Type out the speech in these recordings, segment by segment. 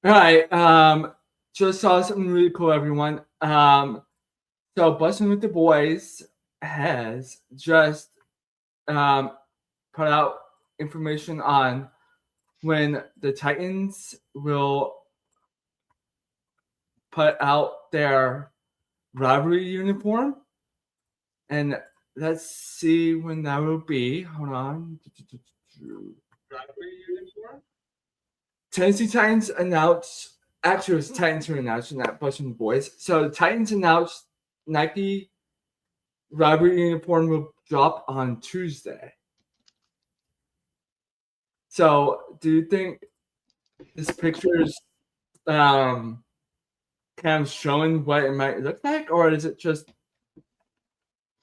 All right. Just saw something really cool, everyone. So Busting with the Boys has just um put out information on when the Titans will put out their rivalry uniform, and let's see when that will be. Hold on. Rivalry uniform. Tennessee Titans announced. Actually, it was Titans who announced, not Busting the Boys. So the Titans announced Nike rivalry uniform will drop on Tuesday. So, do you think this picture is kind of showing what it might look like, or is it just It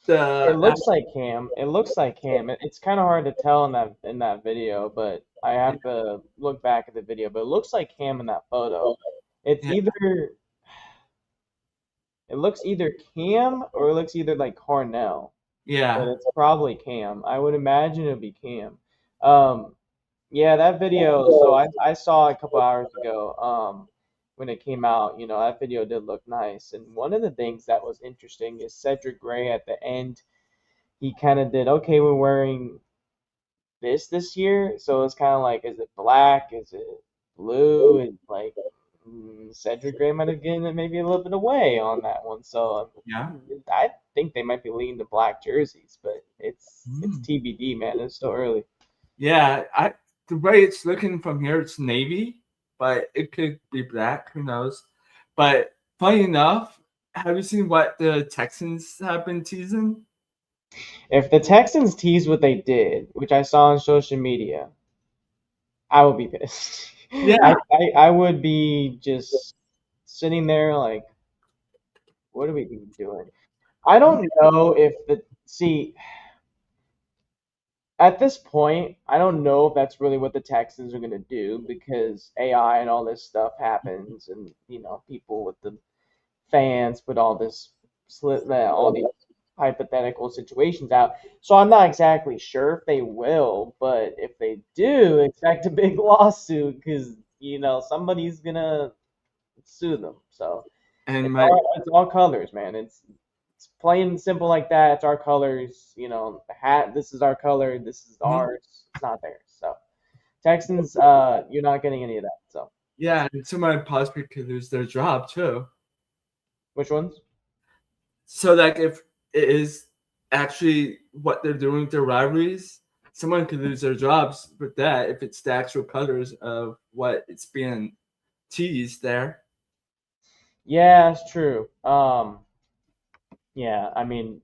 the looks like Cam. It looks like Cam. It's kind of hard to tell in that video, but I have to look back at the video. But it looks like Cam in that photo. It's yeah, either it looks either Cam or it looks either like Cornell, but yeah, it's probably Cam. I would imagine it'd be Cam. Um, yeah, that video. So I saw it a couple hours ago. When it came out, that video did look nice. And one of the things that was interesting is Cedric Gray at the end. He kind of did okay. We're wearing this year, so it's kind of like, is it black? Is it blue? And like Cedric Gray might have given it maybe a little bit away on that one. So yeah. I think they might be leaning to black jerseys, but it's Mm. TBD, man. It's still early. Yeah, the way it's looking from here, it's navy, but it could be black. Who knows? But funny enough, have you seen what the Texans have been teasing? If the Texans tease what they did, which I saw on social media, I would be pissed. Yeah. I would be just sitting there like, what are we even doing? I don't know if the see at this point, I don't know if that's really what the Texans are gonna do because AI and all this stuff happens, and people with the fans put all these hypothetical situations out. So I'm not exactly sure if they will, but if they do, expect a big lawsuit because somebody's gonna sue them. So And it's my all colors, man. It's plain and simple like that. It's our colors. The hat. This is our color. This is Mhm. ours. It's not theirs. So Texans, you're not getting any of that. So Yeah, and somebody possibly could lose their job too. which ones? So like if it is actually what they're doing with their rivalries, someone could lose their jobs with that if it's the actual colors of what it's being teased there. Yeah, it's true. Yeah. I mean,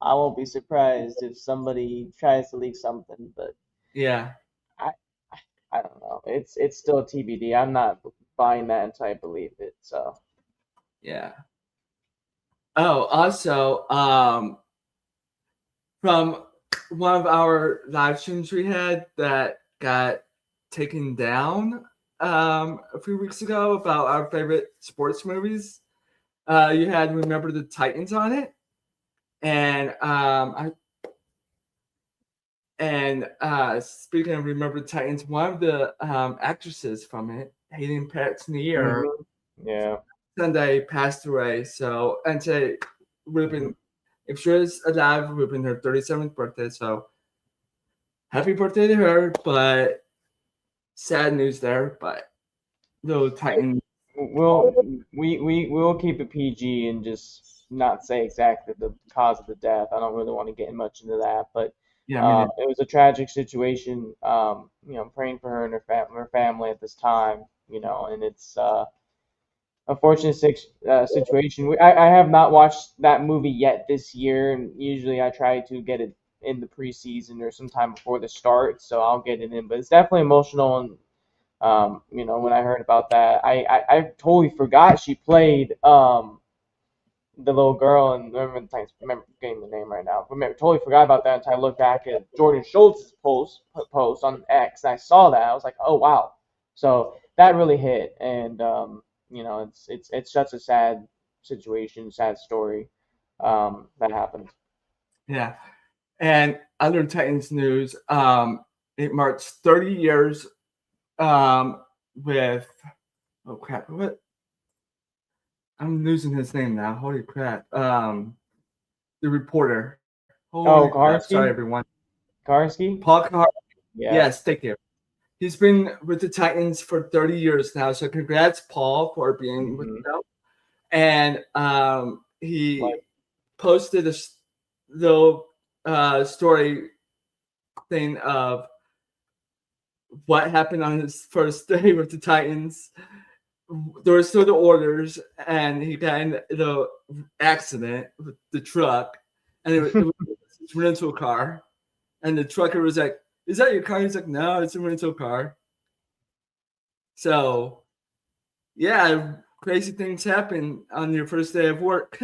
I won't be surprised if somebody tries to leak something, but Yeah, I, I don't know. It's still TBD. I'm not buying that until I believe it. So. yeah. Oh, also, from one of our live streams we had that got taken down a few weeks ago about our favorite sports movies. You had Remember the Titans on it, and speaking of Remember the Titans, one of the actresses from it, Hayden Panettiere, Hmm. Yeah. Sunday passed away. So and today would have been, if she was alive, it would have been her 37th birthday. So happy birthday to her, but sad news there. But little Titan, We'll we will keep it PG and just not say exactly the cause of the death. I don't really want to get much into that, but yeah, I mean, it was a tragic situation. I'm praying for her and her family at this time. And it's unfortunate situation. I have not watched that movie yet this year, and usually I try to get it in the preseason or sometime before the start, so I'll get it in. But it's definitely emotional, and when I heard about that, I totally forgot she played the little girl, and remember getting the name right now. Totally forgot about that until I looked back at Jordan Schultz's post on X, and I saw that. I was like, oh wow. So that really hit, and it's such a sad situation, sad story that happened. yeah. And other Titans news, it marks 30 years um, with Oh crap! What? I'm losing his name now. Holy crap! The reporter. Holy Oh, crap! Sorry, Kaharski? everyone. Kaharski? Paul Carr. Yeah. Yes, thank you. He's been with the Titans for 30 years now. So congrats, Paul, for being with Hmm. them. And he Like, posted a little story thing of what happened on his first day with the Titans. There were still the orders, and he got in the accident with the truck, and it was his rental car. And the trucker was like, "Is that your car?" He's like, "No, it's a rental car." So, yeah, crazy things happen on your first day of work.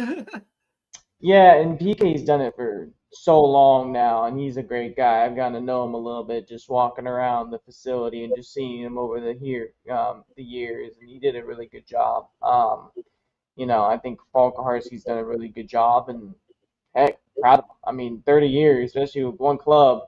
yeah, and PK's done it for so long now, and he's a great guy. I've gotten to know him a little bit just walking around the facility and just seeing him over the years, and he did a really good job. I think Paul Kaharski's done a really good job, and heck, proud of him. I mean, 30 years, especially with one club.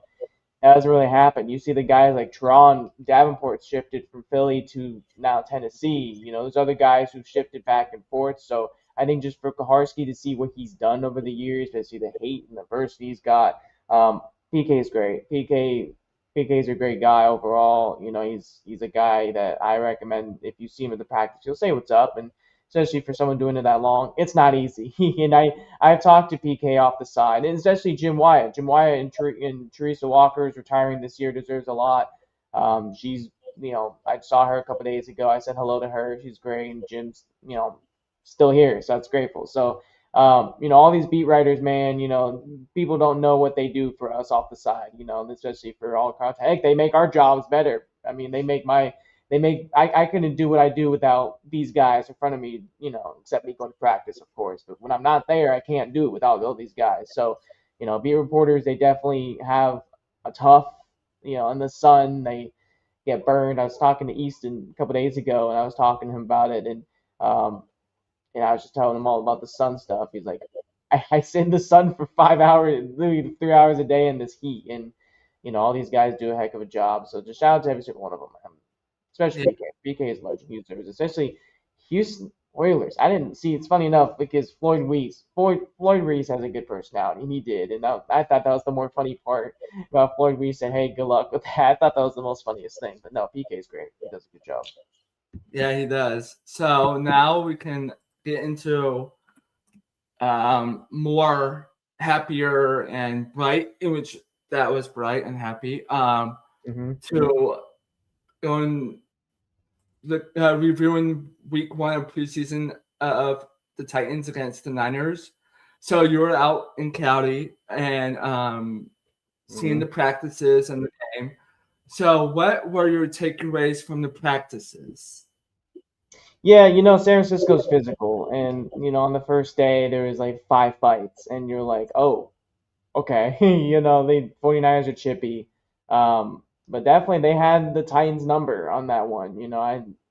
That doesn't really happen. You see the guys like Teron Davenport shifted from Philly to now Tennessee. There's other guys who've shifted back and forth. So I think just for Kaharski to see what he's done over the years, to see the hate and the adversity he's got, PK is great. PK's a great guy overall. He's a guy that I recommend if you see him at the practice, you'll say what's up, and especially for someone doing it that long, it's not easy. And I've talked to PK off the side, and especially Jim Wyatt. Jim Wyatt and Teresa Walker is retiring this year, deserves a lot. She's, I saw her a couple days ago. I said hello to her. She's great, and Jim's, still here, so that's grateful. So, all these beat writers, man, people don't know what they do for us off the side, especially for all content. Heck, they make our jobs better. I mean, I couldn't do what I do without these guys in front of me, except me going to practice, of course. But when I'm not there, I can't do it without all these guys. So, beat reporters, they definitely have a tough, in the sun, they get burned. I was talking to Easton a couple days ago, and I was talking to him about it, and um, I was just telling him all about the sun stuff. He's like, I sit in the sun for 5 hours, literally 3 hours a day in this heat, and all these guys do a heck of a job. So just shout out to every single one of them, especially Yeah. PK. PK is legend. He deserves, especially Houston Oilers. I didn't see. It's funny enough because Floyd Reese has a good personality, and he did, and I thought that was the more funny part about Floyd Reese saying, "Hey, good luck with that." I thought that was the most funniest thing. But no, PK is great. He does a good job. Yeah, he does. So now we can get into more happier and bright, in which that was bright and happy. Mm-hmm. To going reviewing week one of preseason of the Titans against the Niners. So you were out in Cali and seeing Mm-hmm. the practices and the game. So what were your takeaways from the practices? Yeah, San Francisco's physical, and on the first day there was like 5 fights, and you're like, oh, okay, the 49ers are chippy. But definitely they had the Titans number on that one.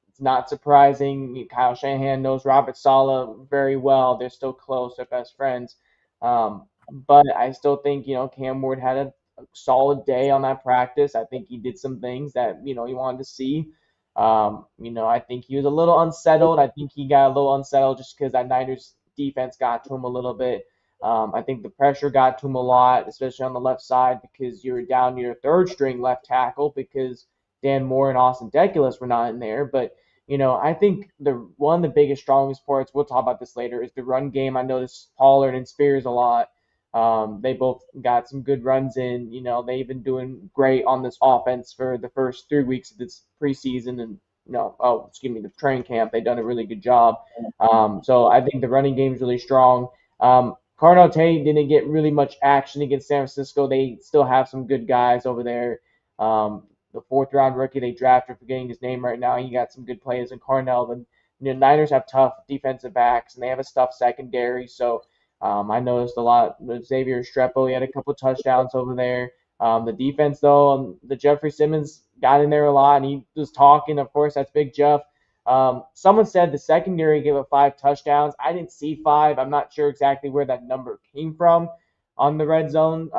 It's not surprising. Kyle Shanahan knows Robert Saleh very well. They're still close. They're best friends. But I still think, Cam Ward had a solid day on that practice. I think he did some things that, he wanted to see. I think he was a little unsettled. I think he got a little unsettled just because that Niners defense got to him a little bit. I think the pressure got to him a lot, especially on the left side, because you were down your third string left tackle because Dan Moore and Austin Deculus were not in there. But I think the one of the biggest, strongest parts, we'll talk about this later, is the run game. I noticed Pollard and Spears a lot. They both got some good runs in. They've been doing great on this offense for the first 3 weeks of this preseason and the training camp. They've done a really good job. So I think the running game is really strong. Carnell Tate didn't get really much action against San Francisco. They still have some good guys over there. The fourth round rookie they drafted, forgetting his name right now, he got some good plays in Carnell. And Niners have tough defensive backs and they have a tough secondary. So I noticed a lot with Xavier Strepo. He had a couple touchdowns over there. The defense, though, the Jeffrey Simmons got in there a lot, and he was talking. Of course, that's Big Jeff. Someone said the secondary gave up 5 touchdowns. I didn't see 5. I'm not sure exactly where that number came from on the red zone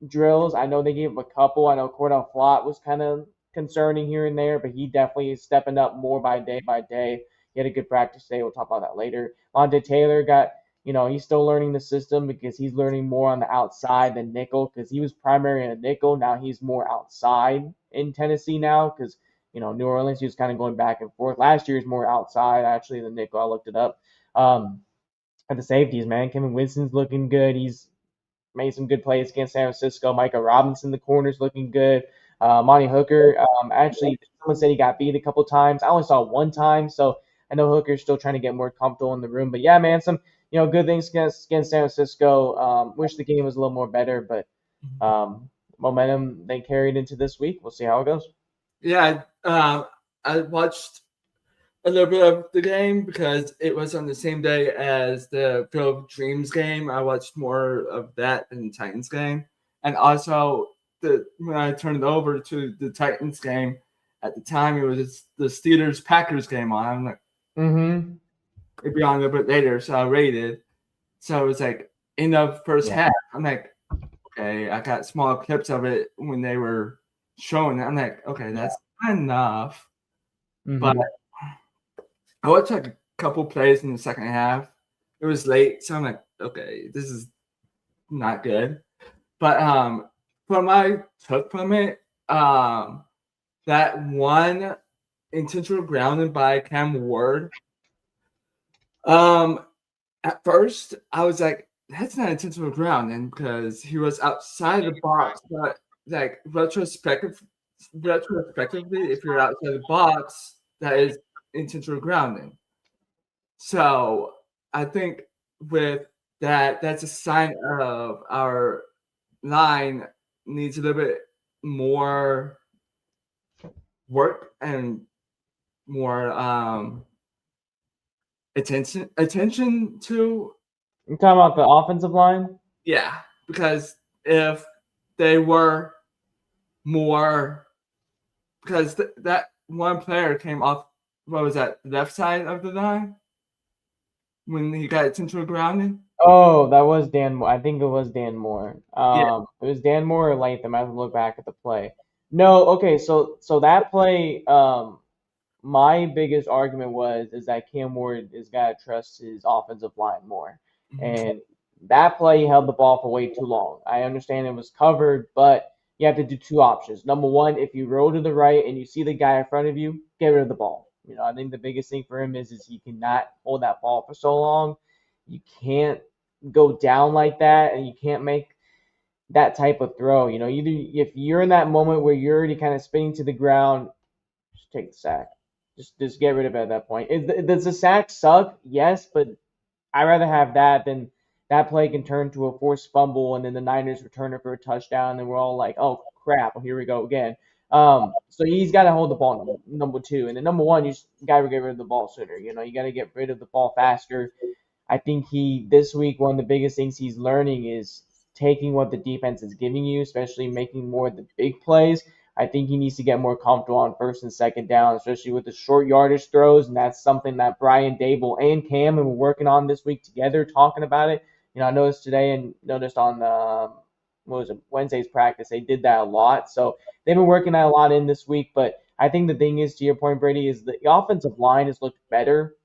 drills. I know they gave up a couple. I know Cordell Flott was kind of concerning here and there, but he definitely is stepping up more by day by day. He had a good practice day. We'll talk about that later. Monte Taylor got, he's still learning the system because he's learning more on the outside than nickel because he was primary in a nickel. Now he's more outside in Tennessee now because, New Orleans, he was kind of going back and forth. Last year, he's more outside, actually, the nickel. I looked it up. At the safeties, man, Kevin Winston's looking good. He's made some good plays against San Francisco. Micah Robinson, the corner's looking good. Monty Hooker, actually, someone said he got beat a couple times. I only saw it one time, so I know Hooker's still trying to get more comfortable in the room. But yeah, man, some good things against San Francisco. Wish the game was a little more better, but momentum they carried into this week. We'll see how it goes. Yeah, I watched a little bit of the game because it was on the same day as the Field of Dreams game. I watched more of that than the Titans game. And also, when I turned it over to the Titans game, at the time it was the Steelers-Packers game on. I'm like, it'd be on a little bit later, so I rated. So it was like in the first half, I'm like, okay, I got small clips of it when they were showing it. I'm like, okay, that's enough. But I watched like a couple plays in the second half. It was late, so I'm like, okay, this is not good. But from I took from it, that one intentional grounding by Cam Ward. At first I was like, that's not intentional grounding because he was outside the box. But like retrospectively, if you're outside the box, that is intentional grounding. So I think with that, that's a sign of our line needs a little bit more work and more attention to. You're talking about the offensive line? Yeah, because if they were more, because that one player came off, what was that, left side of the line when he got intentional grounding? Oh, that was Dan Moore. I think it was Dan Moore. Yeah. It was Dan Moore or Latham. I have to look back at the play. No, okay, so that play, my biggest argument is that Cam Ward has got to trust his offensive line more. And that play he held the ball for way too long. I understand it was covered, but you have to do two options. Number one, if you roll to the right and you see the guy in front of you, get rid of the ball. I think the biggest thing for him is he cannot hold that ball for so long. You can't go down like that, and you can't make that type of throw. Either if you're in that moment where you're already kind of spinning to the ground, just take the sack. Just get rid of it at that point. Does the sack suck? Yes, but I'd rather have that than that play can turn to a forced fumble and then the Niners return it for a touchdown and we're all like, oh crap, well, here we go again. So he's got to hold the ball, number two, and then number one, you got to get rid of the ball sooner. You got to get rid of the ball faster. I think this week, one of the biggest things he's learning is taking what the defense is giving you, especially making more of the big plays. I think he needs to get more comfortable on first and second down, especially with the short yardage throws. And that's something that Brian Dable and Cam have been working on this week together, talking about it. I noticed today and noticed on Wednesday's practice, they did that a lot. So they've been working that a lot in this week. But I think the thing is, to your point, Brady, is the offensive line has looked better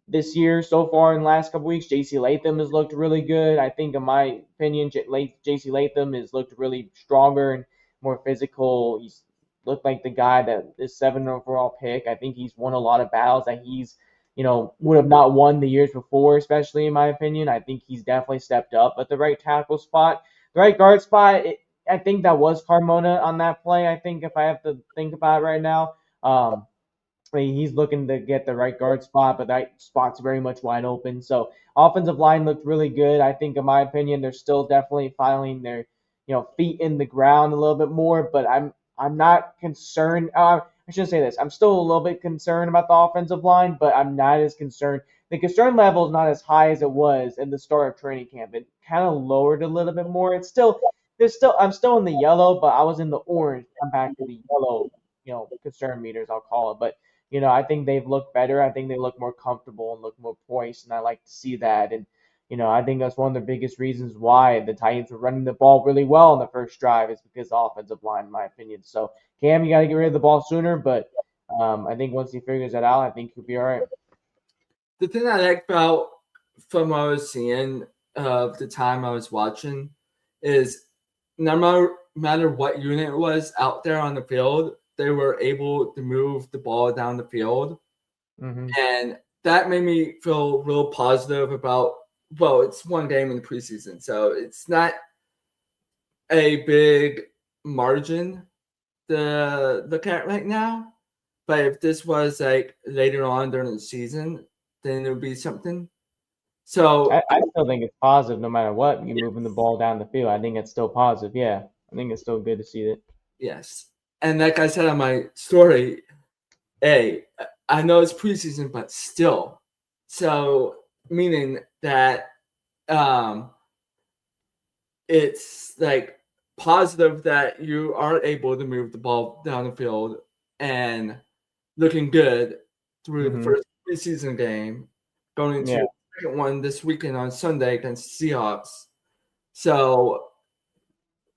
this year so far in the last couple weeks. J.C. Latham has looked really good. I think, in my opinion, J.C. Latham has looked really stronger and more physical. He's looked like the guy that is 7 overall pick. I think he's won a lot of battles that he's, would have not won the years before, especially in my opinion. I think he's definitely stepped up at the right tackle spot. The right guard spot, I think that was Carmona on that play. I think if I have to think about it right now. He's looking to get the right guard spot, but that spot's very much wide open. So offensive line looked really good. I think, in my opinion, they're still definitely filing their, feet in the ground a little bit more. But I'm not concerned. I shouldn't say this. I'm still a little bit concerned about the offensive line, but I'm not as concerned. The concern level is not as high as it was in the start of training camp. It kind of lowered a little bit more. I'm still in the yellow, but I was in the orange. I'm back to the yellow, concern meters, I'll call it. But I think they've looked better. I think they look more comfortable and look more poised, and I like to see that. And I think that's one of the biggest reasons why the Titans were running the ball really well in the first drive is because the offensive line, in my opinion. So Cam, you got to get rid of the ball sooner, but I think once he figures that out, I think he'll be all right. The thing I like about from what I was seeing of the time I was watching is no matter what unit was out there on the field, they were able to move the ball down the field. Hmm. And that made me feel real positive about, well, it's one game in the preseason, so it's not a big margin to look at right now. But if this was like later on during the season, then it would be something. So I still think it's positive no matter what. You moving the yes, ball down the field. I think it's still positive. Yeah, I think it's still good to see it. yes. And like I said on my story, hey, I know it's preseason, but still. So meaning that um it's like positive that you are able to move the ball down the field and looking good through the Hmm. first preseason game, going into Yeah. the second one this weekend on Sunday against Seahawks. So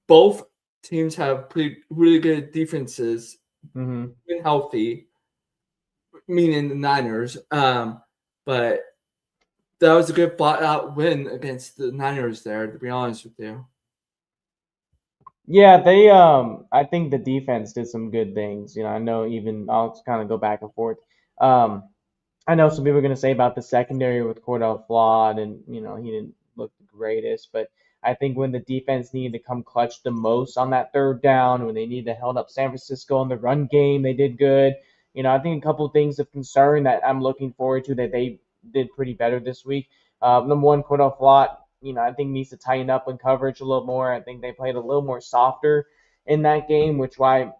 both teams have pretty really good defenses, Hmm. been healthy, meaning the Niners. But that was a good fought out win against the Niners there, to be honest with you. Yeah, they I think the defense did some good things. I know even I'll kind of go back and forth. Um I know some people are going to say about the secondary with Cordell Flawed, and he didn't look the greatest, but I think when the defense needed to come clutch the most on that third down, when they needed to hold up San Francisco in the run game, they did good. I think a couple of things of concern that I'm looking forward to that they did pretty better this week. Number one, Cordell Flawed, I think needs to tighten up in coverage a little more. I think they played a little more softer in that game, which why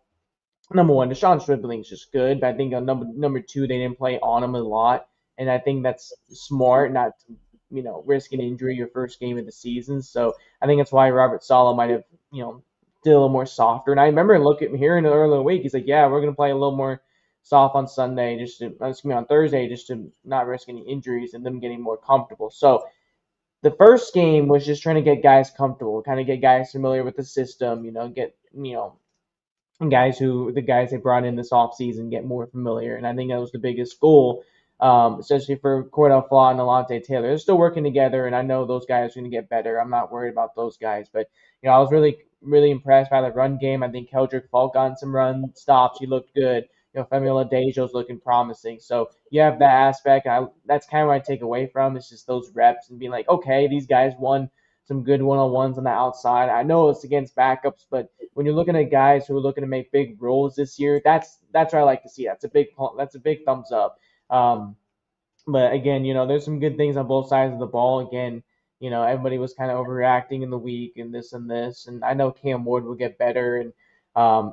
number one, Deshaun Stribling's just good, but I think number two, they didn't play on him a lot, and I think that's smart, not to risk an injury your first game of the season. So I think that's why Robert Saleh might have did a little more softer. And I remember looking here in the early week, he's like, yeah, we're gonna play a little more soft on Sunday, just to excuse me on Thursday, just to not risk any injuries and them getting more comfortable. So the first game was just trying to get guys comfortable, kind of get guys familiar with the system, get the guys they brought in this offseason get more familiar. And I think that was the biggest goal, especially for Cordell Flaw and Alante Taylor. They're still working together, and I know those guys are going to get better. I'm not worried about those guys. But, I was really, really impressed by the run game. I think Keldrick Falk got some run stops. He looked good. Femi Oladejo's looking promising. So you have that aspect. That's kind of what I take away from. It's just those reps and being like, okay, these guys won some good one-on-ones on the outside. I know it's against backups, but when you're looking at guys who are looking to make big roles this year, that's what I like to see. That's a big thumbs up. Um, but again, there's some good things on both sides of the ball. Again, everybody was kind of overreacting in the week and this and this, and I know Cam Ward will get better, and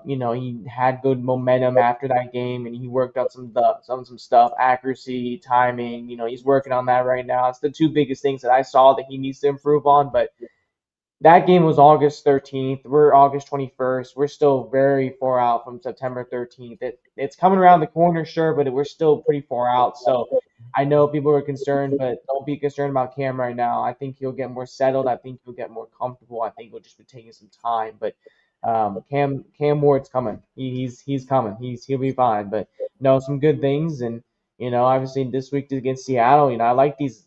he had good momentum after that game, and he worked out some stuff, accuracy, timing. He's working on that right now. It's the two biggest things that I saw that he needs to improve on, but that game was August 13th. We're August 21st. We're still very far out from September 13th. It's coming around the corner, sure, but we're still pretty far out. So I know people are concerned, but don't be concerned about Cam right now. I think he'll get more settled. I think he'll get more comfortable. I think he'll just be taking some time. But Cam Ward's coming. He's coming. He'll be fine. But no, some good things, and obviously this week against Seattle. I like these.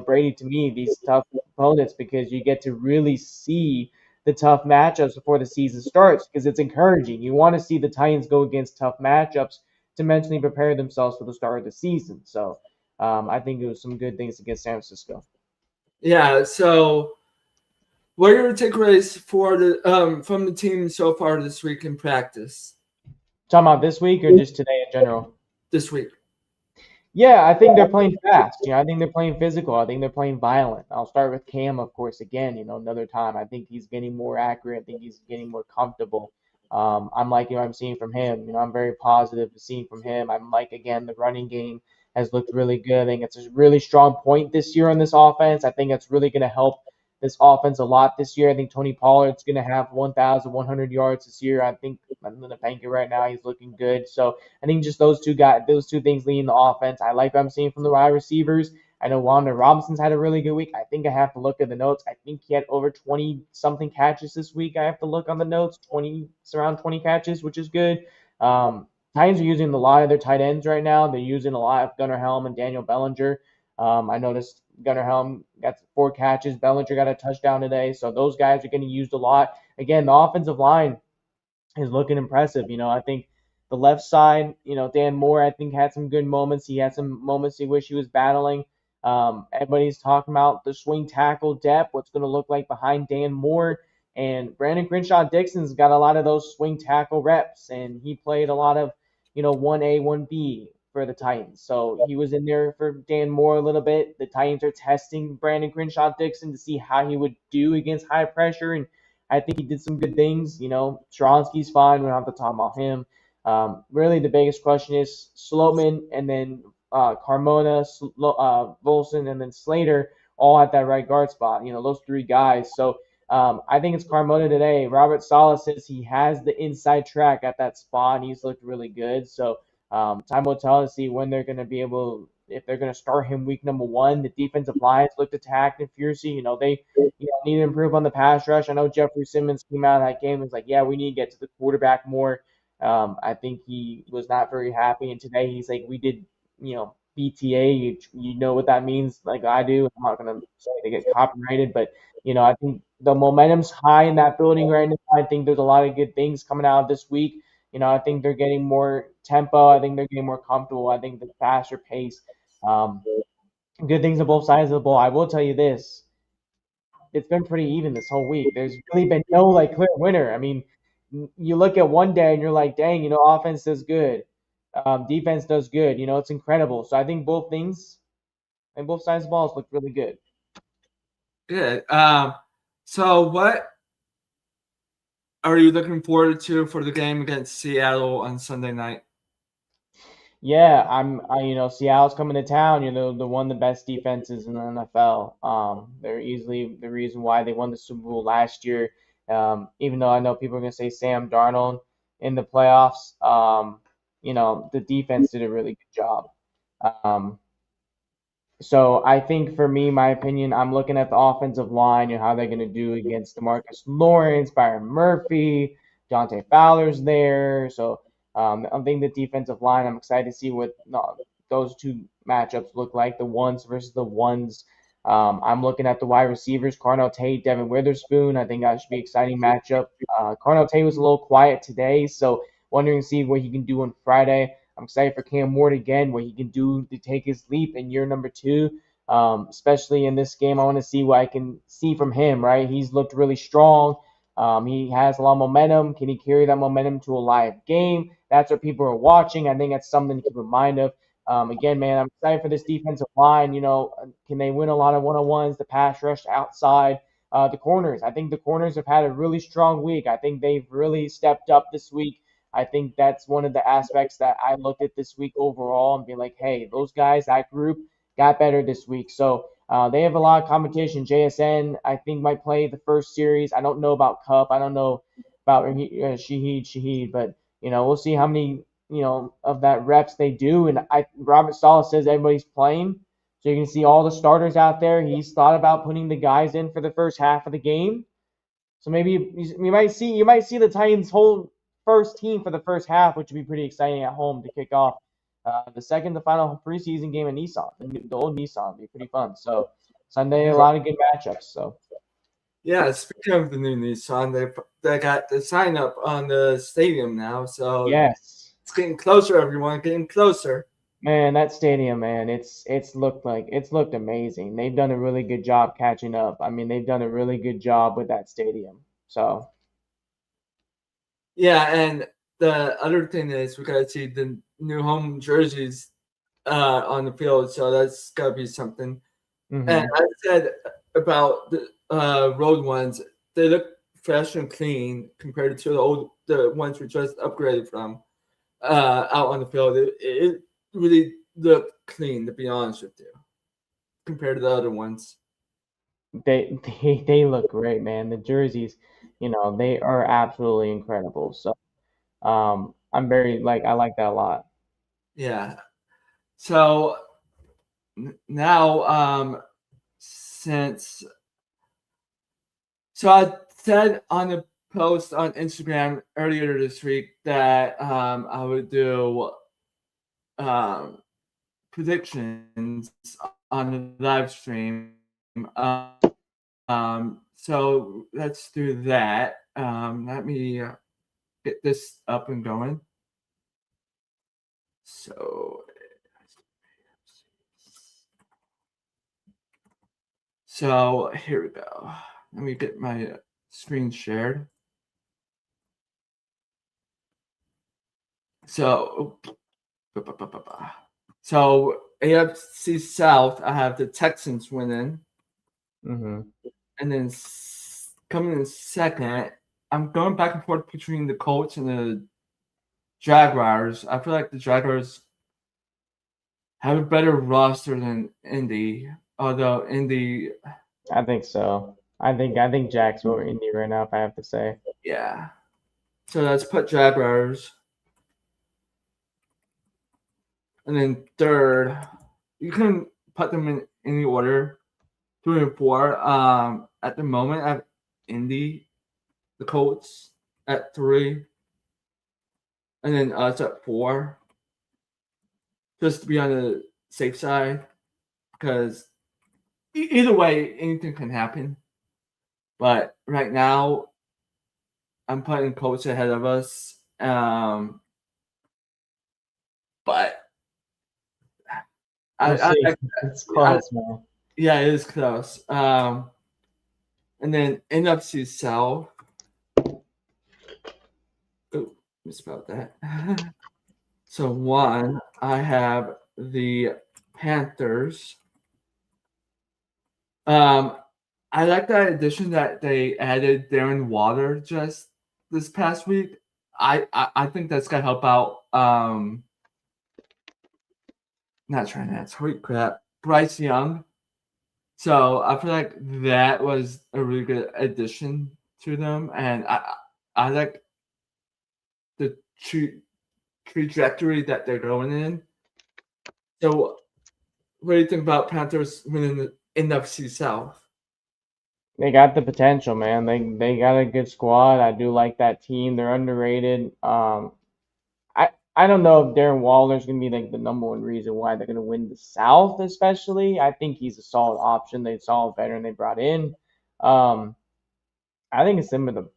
Brady, to me, these tough opponents, because you get to really see the tough matchups before the season starts, because it's encouraging. You want to see the Titans go against tough matchups to mentally prepare themselves for the start of the season. So I think it was some good things against San Francisco. Yeah. So, what are your takeaways for the from the team so far this week in practice? Talking about this week or just today in general? This week. Yeah, I think they're playing fast. I think they're playing physical. I think they're playing violent. I'll start with Cam, of course, again, another time. I think he's getting more accurate. I think he's getting more comfortable. I'm liking what I'm seeing from him. I'm very positive seeing from him. I'm like, again, the running game has looked really good. I think it's a really strong point this year on this offense. I think it's really going to help this offense a lot this year. I think Tony Pollard's going to have 1,100 yards this year. I think I'm going to bank it right now. He's looking good. So I think just those two things leading the offense. I like what I'm seeing from the wide receivers. I know Wanda Robinson's had a really good week. I think I have to look at the notes. I think he had over 20 something catches this week. I have to look on the notes. 20, it's around 20 catches, which is good. Titans are using a lot of their tight ends right now. They're using a lot of Gunnar Helm and Daniel Bellinger. I noticed Gunnar Helm got 4 catches. Bellinger got a touchdown today. So those guys are getting used a lot. Again, the offensive line is looking impressive. I think the left side, Dan Moore, I think had some good moments. He had some moments he wished he was battling. Everybody's talking about the swing tackle depth, what's going to look like behind Dan Moore. And Brandon Crenshaw Dixon's got a lot of those swing tackle reps, and he played a lot of, 1A, 1B for the Titans. So he was in there for Dan Moore a little bit. The Titans are testing Brandon Crenshaw Dixon to see how he would do against high pressure, and I think he did some good things. Stronsky's fine. We don't have to talk about him. Really, the biggest question is Sloman and then Carmona, Volson, and then Slater all at that right guard spot. Those 3 guys. So I think it's Carmona today. Robert Saleh says he has the inside track at that spot, and he's looked really good. So time will tell to see when they're going to be able, if they're going to start him week number 1. The defensive lines looked attacked and fiercely. They need to improve on the pass rush. I know Jeffrey Simmons came out of that game and was like, yeah, we need to get to the quarterback more. I think he was not very happy. And today he's like, we did, BTA. You know what that means, like I do. I'm not going to say they get copyrighted, but, I think the momentum's high in that building right now. I think there's a lot of good things coming out this week. I think they're getting more tempo. I think they're getting more comfortable. I think the faster pace. Good things on both sides of the ball. I will tell you this. It's been pretty even this whole week. There's really been no clear winner. I mean, you look at one day and you're like, dang, offense does good, defense does good. It's incredible. So I think both things and both sides of the balls look really good. Good. So what are you looking forward to for the game against Seattle on Sunday night? Yeah, Seattle's coming to town. The one of the best defenses in the NFL. They're easily the reason why they won the Super Bowl last year. Even though I know people are gonna say Sam Darnold in the playoffs, the defense did a really good job. So I think for me, my opinion, I'm looking at the offensive line and how they're going to do against DeMarcus Lawrence, Byron Murphy, Dante Fowler's there. So I think the defensive line, I'm excited to see what those 2 matchups look like, the ones versus the ones. I'm looking at the wide receivers, Carnell Tate, Devin Witherspoon. I think that should be an exciting matchup. Carnell Tate was a little quiet today, so wondering to see what he can do on Friday. I'm excited for Cam Ward again, what he can do to take his leap in year number 2. Especially in this game, I want to see what I can see from him, right? He's looked really strong. He has a lot of momentum. Can he carry that momentum to a live game? That's what people are watching. I think that's something to keep in mind of. Again, man, I'm excited for this defensive line. Can they win a lot of one-on-ones, the pass rush outside, the corners? I think the corners have had a really strong week. I think they've really stepped up this week. I think that's one of the aspects that I looked at this week overall and be like, hey, those guys, that group got better this week. So they have a lot of competition. JSN, I think, might play the first series. I don't know about Cup. I don't know about Shaheed, but, we'll see how many, of that reps they do. And Robert Saleh says everybody's playing. So you can see all the starters out there. He's thought about putting the guys in for the first half of the game. So maybe you might see the Titans' whole first team for the first half, which would be pretty exciting at home to kick off the second to final preseason game in Nissan. The old Nissan would be pretty fun. So Sunday, a lot of good matchups. So yeah, speaking of the new Nissan, they got the sign up on the stadium now. So yes, it's getting closer. Everyone getting closer. Man, that stadium, man, it's looked amazing. They've done a really good job catching up. I mean, they've done a really good job with that stadium. So yeah, and the other thing is we gotta see the new home jerseys on the field, so that's gotta be something. mm-hmm. And I said about the road ones, they look fresh and clean compared to the ones we just upgraded from out on the field. It really looked clean, to be honest with you, compared to the other ones. They look great, man. The jerseys, they are absolutely incredible. So I'm very I like that a lot. Yeah. So now, since so I said on the post on Instagram earlier this week that I would do um, predictions on the live stream. So let's do that. Let me get this up and going. So here we go. Let me get my screen shared. So AFC South, I have the Texans winning. Mm-hmm. And then coming in second, I'm going back and forth between the Colts and the Jaguars. I feel like the Jaguars have a better roster than Indy, although Indy. I think so. I think Jack's over Indy right now, if I have to say. Yeah. So let's put Jaguars. And then third, you can put them in any order. 3 and 4. At the moment, I have Indy, the Colts at 3, and then us at 4. Just to be on the safe side, because either way, anything can happen. But right now, I'm putting Colts ahead of us. But We'll see. It's close, man. Yeah, it is close. And then NFC South. Oh, misspelled that. So 1, I have the Panthers. I like that addition that they added Darren Water just this past week. I think that's gonna help out. Not trying to sweet crap. Bryce Young. So I feel like that was a really good addition to them, and I like the trajectory that they're going in. So, what do you think about Panthers winning the NFC South? They got the potential, man. They got a good squad. I do like that team. They're underrated. I don't know if Darren Waller's gonna be like the number one reason why they're gonna win the South, especially. I think he's a solid option. They saw a veteran they brought in. I think it's similar to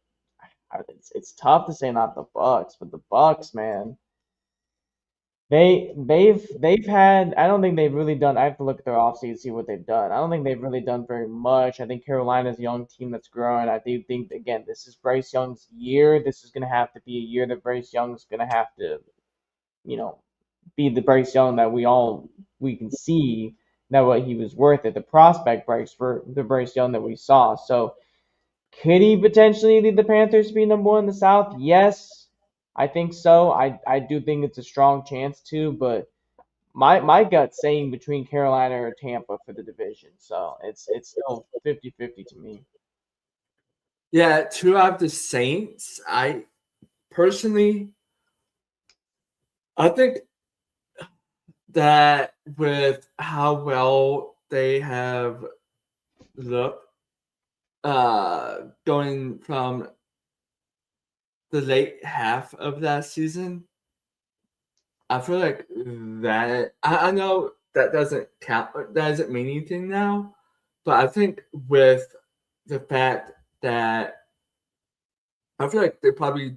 it's tough to say not the Bucks, but the Bucks, man. They've had I don't think they've really done I have to look at their offseason and see what they've done. I don't think they've really done very much. I think Carolina's a young team that's growing. I do think again this is Bryce Young's year. This is gonna have to be a year that Bryce Young's gonna have to, you know, be the Bryce Young that we can see that what he was worth at the prospect Bryce for the Bryce Young that we saw. So could he potentially lead the Panthers to be number 1 in the South? Yes, I think so. I do think it's a strong chance too, but my gut's saying between Carolina or Tampa for the division. So it's still 50-50 to me. Yeah, two out of the Saints. I personally, I think that with how well they have looked, going from the late half of that season, I feel like that I know that doesn't count, that doesn't mean anything now, but I think with the fact that I feel like they probably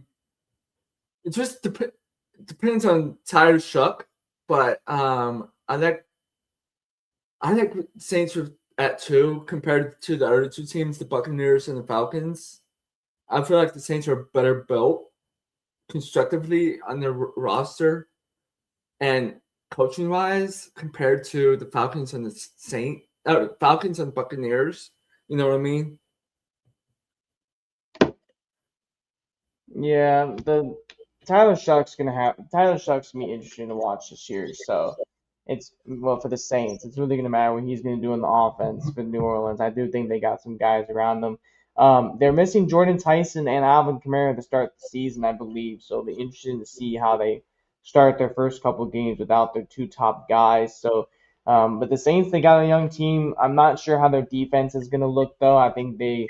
it just depends on Tyler Shuck, but I like Saints at 2 compared to the other 2 teams, the Buccaneers and the Falcons. I feel like the Saints are better built constructively on their roster and coaching wise compared to the Falcons and the Falcons and Buccaneers. You know what I mean? Yeah, the Tyler Shuck's gonna be interesting to watch this year. So it's well for the Saints. It's really gonna matter what he's gonna do in the offense for New Orleans. I do think they got some guys around them. They're missing Jordan Tyson and Alvin Kamara to start the season, I believe. So it'll be interesting to see how they start their first couple games without their 2 top guys. So But the Saints, they got a young team. I'm not sure how their defense is going to look, though. I think they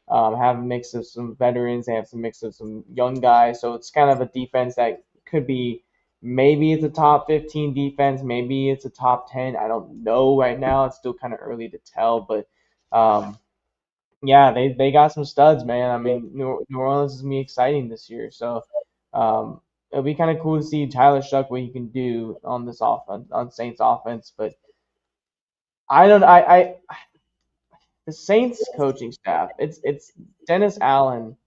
have a mix of some veterans. They have some mix of some young guys. So it's kind of a defense that could be maybe it's a top 15 defense. Maybe it's a top 10. I don't know right now. It's still kind of early to tell. But yeah, they got some studs, man. I mean, New Orleans is going to be exciting this year. So it'll be kind of cool to see Tyler Shuck what he can do on this offense, on Saints offense. But I don't. The Saints coaching staff. It's Dennis Allen.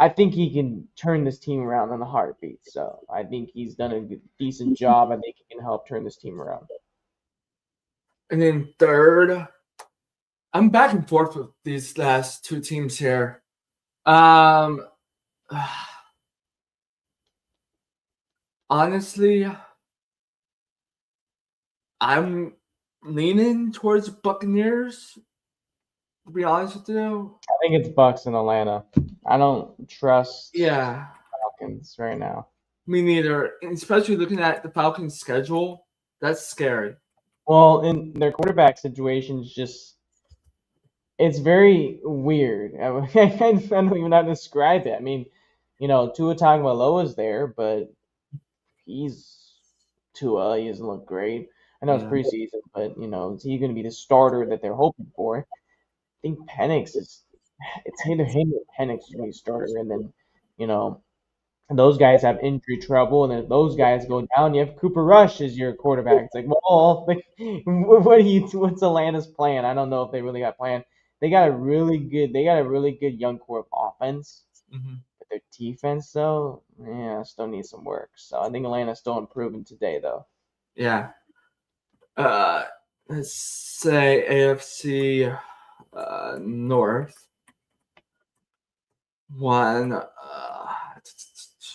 I think he can turn this team around in a heartbeat. So I think he's done a decent job. I think he can help turn this team around. And then third, I'm back and forth with these last two teams here. Honestly, I'm leaning towards Buccaneers. To be honest with you, I think it's Bucks in Atlanta. I don't trust yeah, Falcons right now. me neither. And especially looking at the Falcons' schedule, that's scary. Well, in their quarterback situation is just it's very weird. I don't even know how to describe it. I mean, Tua Tagovailoa's there, but he's Tua. He doesn't look great. I know it's Yeah. preseason, but is he going to be the starter that they're hoping for? I think Penix is. It's either him or Penix is going to be starter, and then those guys have injury trouble, and if those guys go down, you have Cooper Rush as your quarterback. It's like, well, what's Atlanta's plan? I don't know if they really got a plan. They got a really good young core of offense. Mm-hmm. But their defense, though, yeah, still needs some work. So I think Atlanta's still improving today, though. Yeah. Let's say AFC North. One.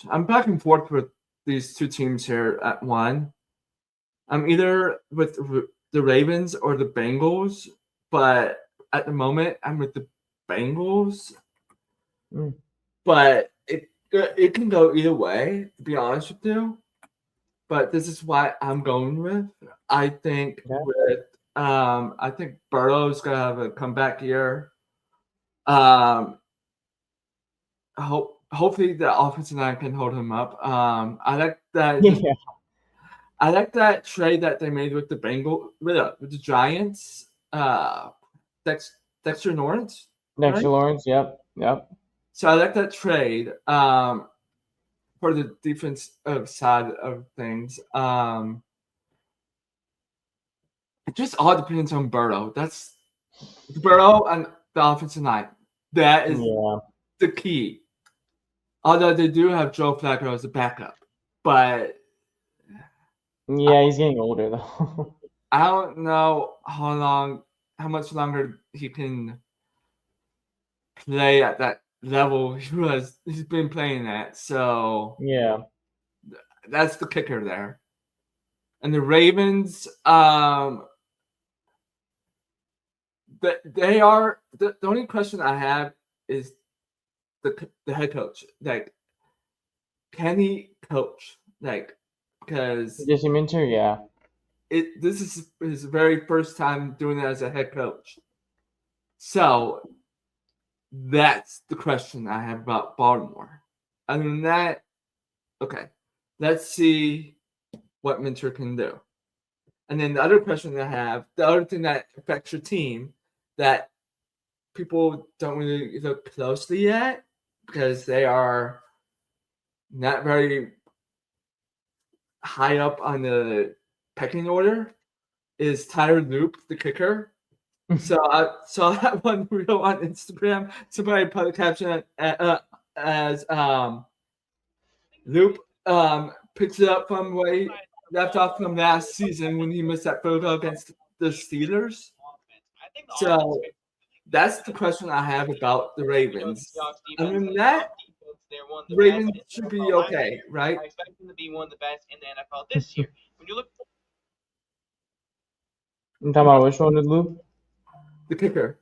I'm back and forth with these two teams here at one. I'm either with the Ravens or the Bengals, but at the moment I'm with the Bengals. But it can go either way, to be honest with you. But this is why I'm going with. I think I think Burrow's gonna have a comeback year. Hopefully the offensive line can hold him up. I like that. Yeah. I like that trade that they made with the Giants. Dexter Lawrence. Dexter Lawrence. Yep. So I like that trade. For the defensive side of things. It just all depends on Burrow. That's Burrow and the offensive line. That is the key. Although they do have Joe Flacco as a backup, but yeah, he's getting older though. I don't know how much longer he can play at that level he's been playing at. So yeah, that's the kicker there. And the Ravens, they are the only question I have is the head coach. Like, can he coach? Like, because Jesse Minter, yeah. This is his very first time doing it as a head coach. So that's the question I have about Baltimore. Other than that, okay, let's see what Minter can do. And then the other question I have, the other thing that affects your team that people don't really look closely at because they are not very high up on the pecking order is Tyler Loop, the kicker. So I saw that one reel on Instagram. Somebody put a caption as Loop picks it up from where he left off from last season when he missed that photo against the Steelers. So that's the question I have about the Ravens. Other than that, the Ravens should be okay, right? I expect them to be one of the best in the NFL this year. When you look, I'm talking about which one did Lou? The kicker.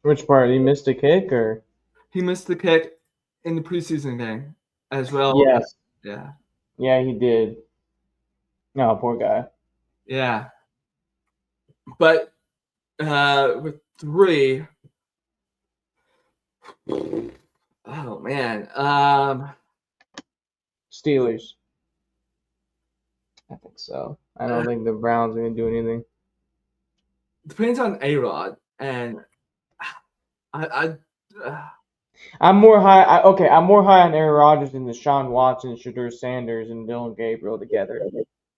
Which part? He missed a kick or? He missed the kick in the preseason game as well. Yes. Yeah. Yeah, he did. No, poor guy. Yeah. But with 3, oh man, Steelers. I think so. I don't think the Browns are gonna do anything. depends on A-Rod, and I I'm more high. I'm more high on Aaron Rodgers than Deshaun Watson, Shadur Sanders, and Dylan Gabriel together,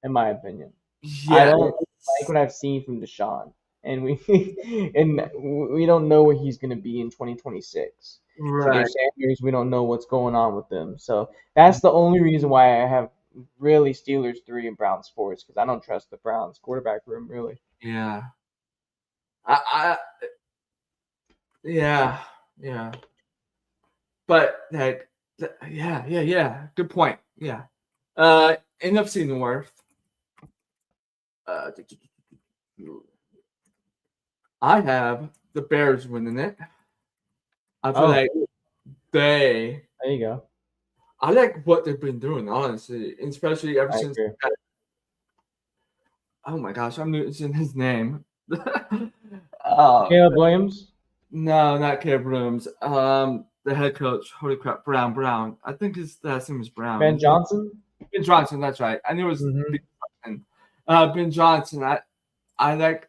in my opinion. I yeah, don't like what I've seen from Deshaun, and we and we don't know where he's going to be in 2026. Shadur right, Sanders, we don't know what's going on with them, so that's the only reason why I have really Steelers 3 and Browns 4 because I don't trust the Browns quarterback room really. yeah, I yeah, yeah, but yeah, good point, yeah. NFC North, uh, I have the Bears winning it. I feel Oh, like they. there you go. I like what they've been doing, honestly, especially ever I since. agree. Oh my gosh, I'm losing his name. uh, Caleb Williams, no, not Caleb Rooms. The head coach. Holy crap, Brown. I think his last name is Brown. Ben Johnson. Ben Johnson. That's right. I knew it was Mm-hmm. Ben Johnson. Ben Johnson. I like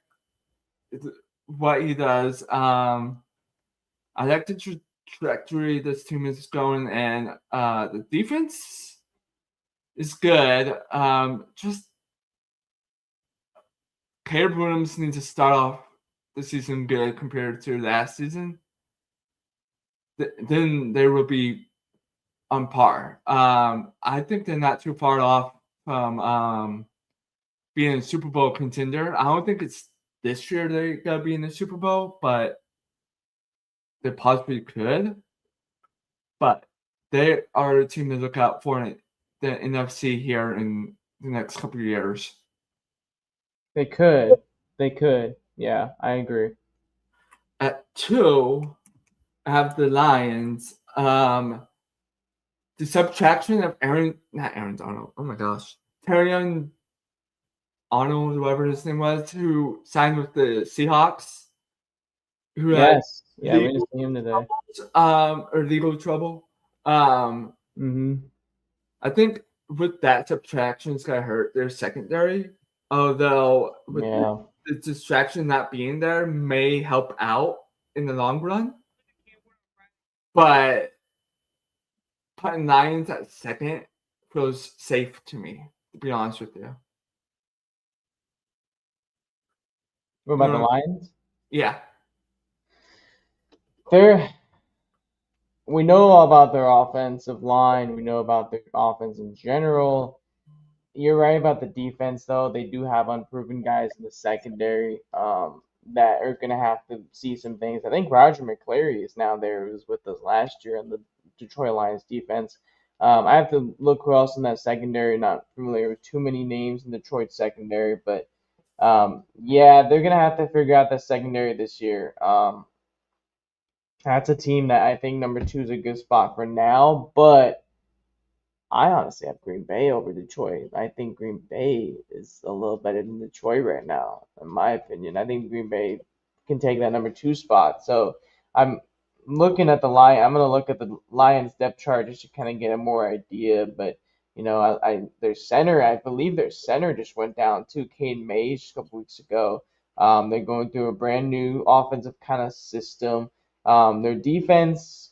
what he does. I like the trajectory this team is going, and the defense is good. Just Caleb Williams needs to start off the season good compared to last season. Then they will be on par. I think they're not too far off from being a Super Bowl contender. I don't think it's this year they're gonna be in the Super Bowl, but they possibly could. But they are a team to look out for in the NFC here in the next couple of years. They could. They could. Yeah, I agree. At 2, I have the Lions. The subtraction of not Aaron Donald. Oh my gosh, Terrion Arnold, whoever his name was, who signed with the Seahawks, who had Yes. Yeah, we legal just see him today. or legal trouble. Um, Mm-hmm. I think with that subtraction, it's gonna hurt their secondary. Although with Yeah. the distraction not being there may help out in the long run, but putting Lions at second feels safe to me. To be honest with you, What you about the know, Lions? yeah, They're we know all about their offensive line. We know about their offense in general. You're right about the defense, though. They do have unproven guys in the secondary that are going to have to see some things. I think Roger McCleary is now there, who was with us last year in the Detroit Lions defense. I have to look who else in that secondary. Not familiar with too many names in Detroit secondary, but yeah, they're going to have to figure out that secondary this year. That's a team that I think number 2 is a good spot for now, but I honestly have Green Bay over Detroit. I think Green Bay is a little better than Detroit right now, in my opinion. I think Green Bay can take that number 2 spot. So I'm looking at the Lion. I'm gonna look at the Lions depth chart just to kind of get a more idea. But their center. I believe their center just went down too. Caden Mays a couple weeks ago. They're going through a brand new offensive kind of system. Their defense.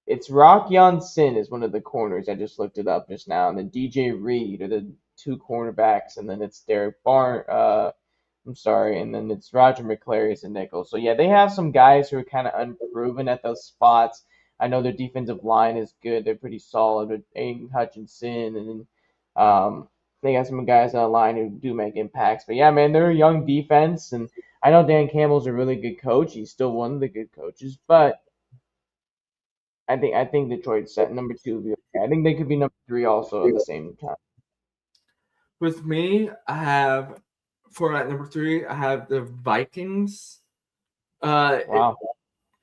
It's Rock Sin is one of the corners. I just looked it up just now, and then DJ Reed are the 2 cornerbacks, and then it's Derek Barn. I'm sorry, and then it's Roger McCleary as a nickel. So yeah, they have some guys who are kind of unproven at those spots. I know their defensive line is good; they're pretty solid with Aiden Hutchinson, and then they got some guys on the line who do make impacts. But yeah, man, they're a young defense, and I know Dan Campbell's a really good coach. He's still one of the good coaches, but I think Detroit's set number 2 will be okay. I think they could be number 3 also at the same time. with me, I have at number 3. I have the Vikings. Wow.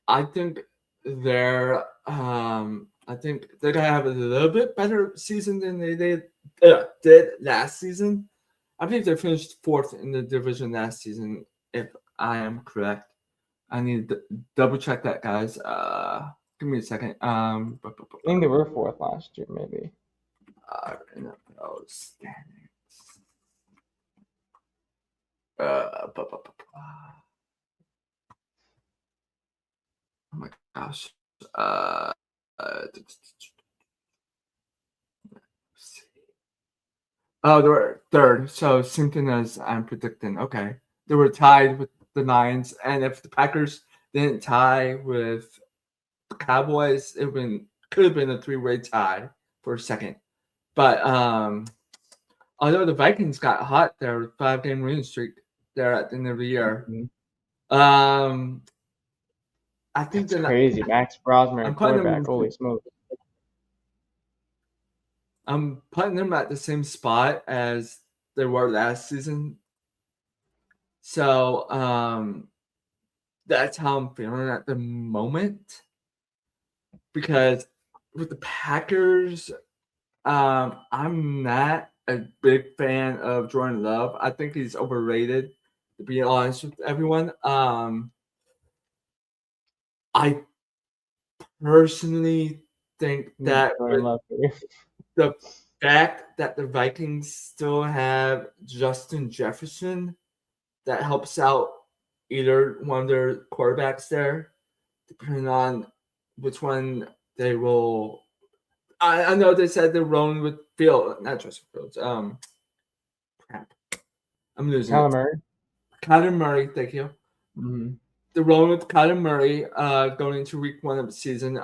I think they're gonna have a little bit better season than they did last season. I believe they finished 4th in the division last season, if I am correct. I need to double check that, guys. Give me a second. I think they were 4th last year, maybe. NFL standings. Oh my gosh. Oh, they were 3rd. So same thing as I'm predicting. Okay, they were tied with the Lions, and if the Packers didn't tie with the Cowboys, it could have been a 3-way tie for a second. But although the Vikings got hot there, 5-game winning streak there at the end of the year. Mm-hmm. I think that's crazy. Max Brosmer, quarterback. Holy smokes! I'm putting them at the same spot as they were last season. So that's how I'm feeling at the moment. Because with the Packers, I'm not a big fan of Jordan Love. I think he's overrated, to be honest with everyone. I personally think that with the fact that the Vikings still have Justin Jefferson, that helps out either one of their quarterbacks there, depending on which one they will. I know they said they're rolling with not Justin Fields. Crap. I'm losing Kyler Murray. Kyler Murray, thank you. Mm-hmm. They're rolling with Kyler Murray going into week 1 of the season.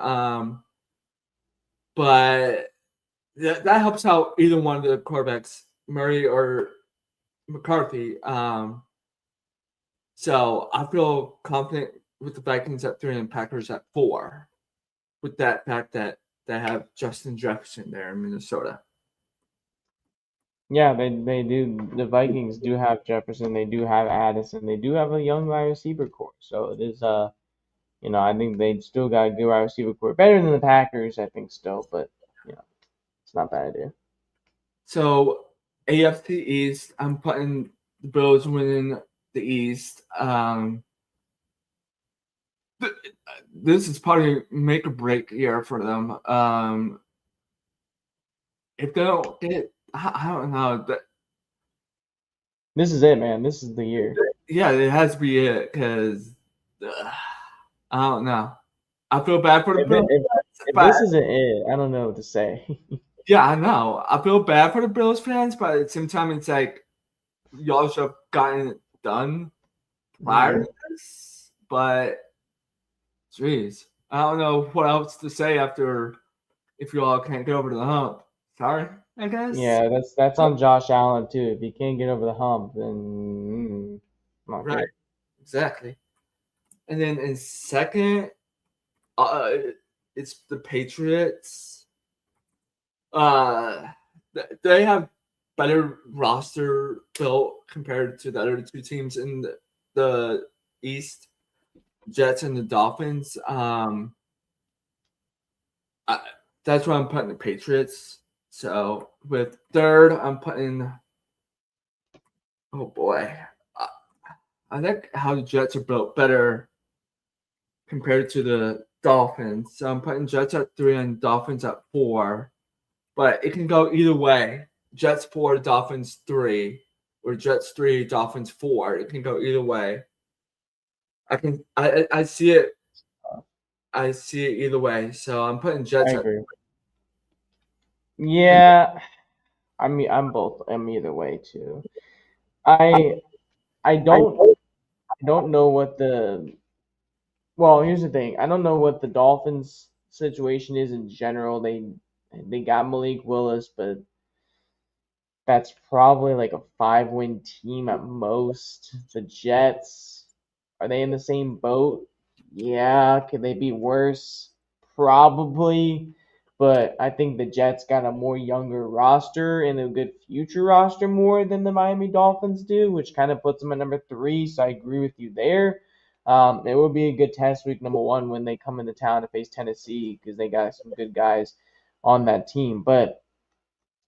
But that helps out either one of the quarterbacks, Murray or McCarthy. So I feel confident with the Vikings at 3 and Packers at 4, with that fact that they have Justin Jefferson there in Minnesota. Yeah, they do. The Vikings do have Jefferson. They do have Addison. They do have a young wide receiver core. So it is I think they still got a good wide receiver core. Better than the Packers, I think, still, but it's not bad idea. So AFC East, I'm putting the Bills winning the East. This is probably make or break year for them. If they don't get, I don't know. This is it, man. This is the year. Yeah, it has to be it because I don't know. I feel bad for the Bills. If this isn't it, I don't know what to say. Yeah, I know. I feel bad for the Bills fans, but at the same time, it's like y'all should have gotten it done prior to this. But, jeez, I don't know what else to say after if you all can't get over the hump. Sorry, I guess. Yeah, that's on Josh Allen too. If you can't get over the hump, then not right, good. Exactly. And then in second, it's the Patriots. They have better roster built compared to the other 2 teams in the East, Jets and the Dolphins. That's why I'm putting the Patriots. So with third, I'm putting. Oh boy, I think how the Jets are built better compared to the Dolphins. So I'm putting Jets at 3 and Dolphins at 4. But it can go either way. Jets 4, Dolphins 3, or Jets 3, Dolphins 4. It can go either way. I see it. I see it either way. So I'm putting Jets. I agree. Yeah, I'm either way too. I don't know what the. Well, here's the thing. I don't know what the Dolphins situation is in general. They got Malik Willis, but that's probably like a 5-win team at most. The Jets, are they in the same boat? Yeah. Could they be worse? Probably. But I think the Jets got a more younger roster and a good future roster more than the Miami Dolphins do, which kind of puts them at number 3. So I agree with you there. It will be a good test week number 1 when they come into town to face Tennessee because they got some good guys on that team. But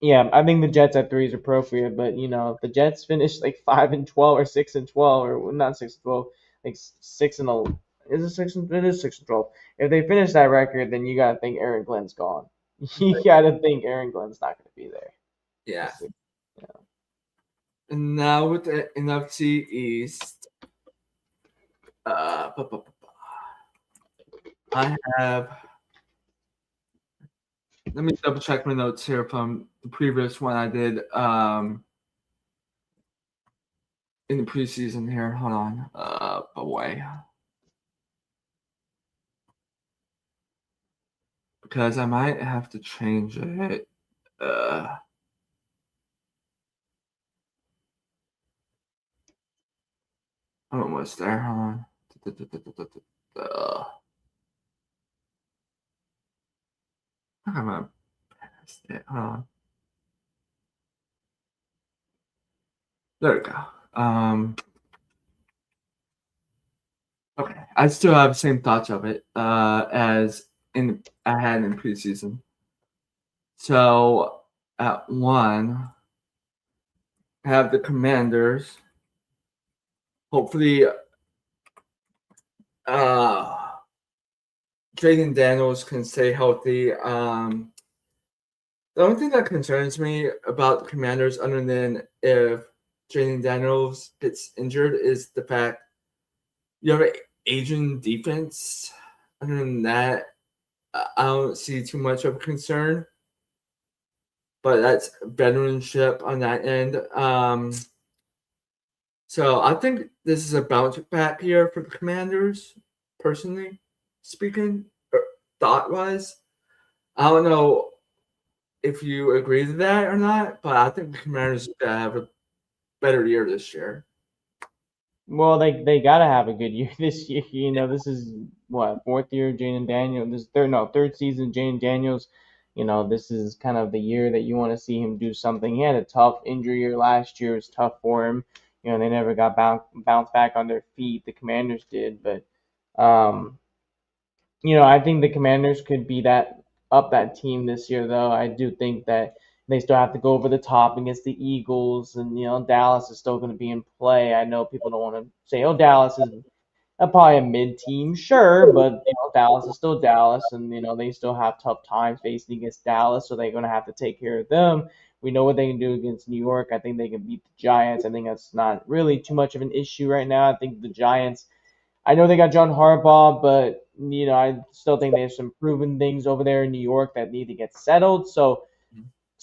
Yeah, I think the Jets at 3 is appropriate, but if the Jets finish like 5-12 or 6-12 or not 6-12, like 6 and is it 6? It is 6-12. If they finish that record, then you gotta think Aaron Glenn's gone. You gotta think Aaron Glenn's not gonna be there. Yeah. This year. Yeah. And now with the NFC East, I have. Let me double check my notes here from the previous one I did in the preseason here. Hold on. Away. Because I might have to change it. I'm almost there. Hold on. I'm gonna pass it. Hold on. There we go. Okay. I still have the same thoughts of it as I had in preseason. So at 1, I have the Commanders. Hopefully, Jaden Daniels can stay healthy. The only thing that concerns me about the Commanders, other than if Jaden Daniels gets injured, is the fact you have an Asian defense. Other than that, I don't see too much of a concern. But that's veteranship on that end. So I think this is a bounce back year for the Commanders, personally speaking, thought-wise. I don't know if you agree to that or not, but I think the Commanders have a better year this year. Well, they gotta have a good year this year. This is what, fourth year of Jaden Daniels. This third season Jaden Daniels. This is kind of the year that you want to see him do something. He had a tough injury year last year. It was tough for him. They never got bounced back on their feet. The Commanders did, but um, I think the Commanders could be that team this year, though. I do think that they still have to go over the top against the Eagles, and Dallas is still going to be in play. I know people don't want to say, "Oh, Dallas is probably a mid team," sure, but Dallas is still Dallas, and they still have tough times facing against Dallas, so they're going to have to take care of them. We know what they can do against New York. I think they can beat the Giants. I think that's not really too much of an issue right now. I think the Giants. I know they got John Harbaugh, but I still think there's some proven things over there in New York that need to get settled. So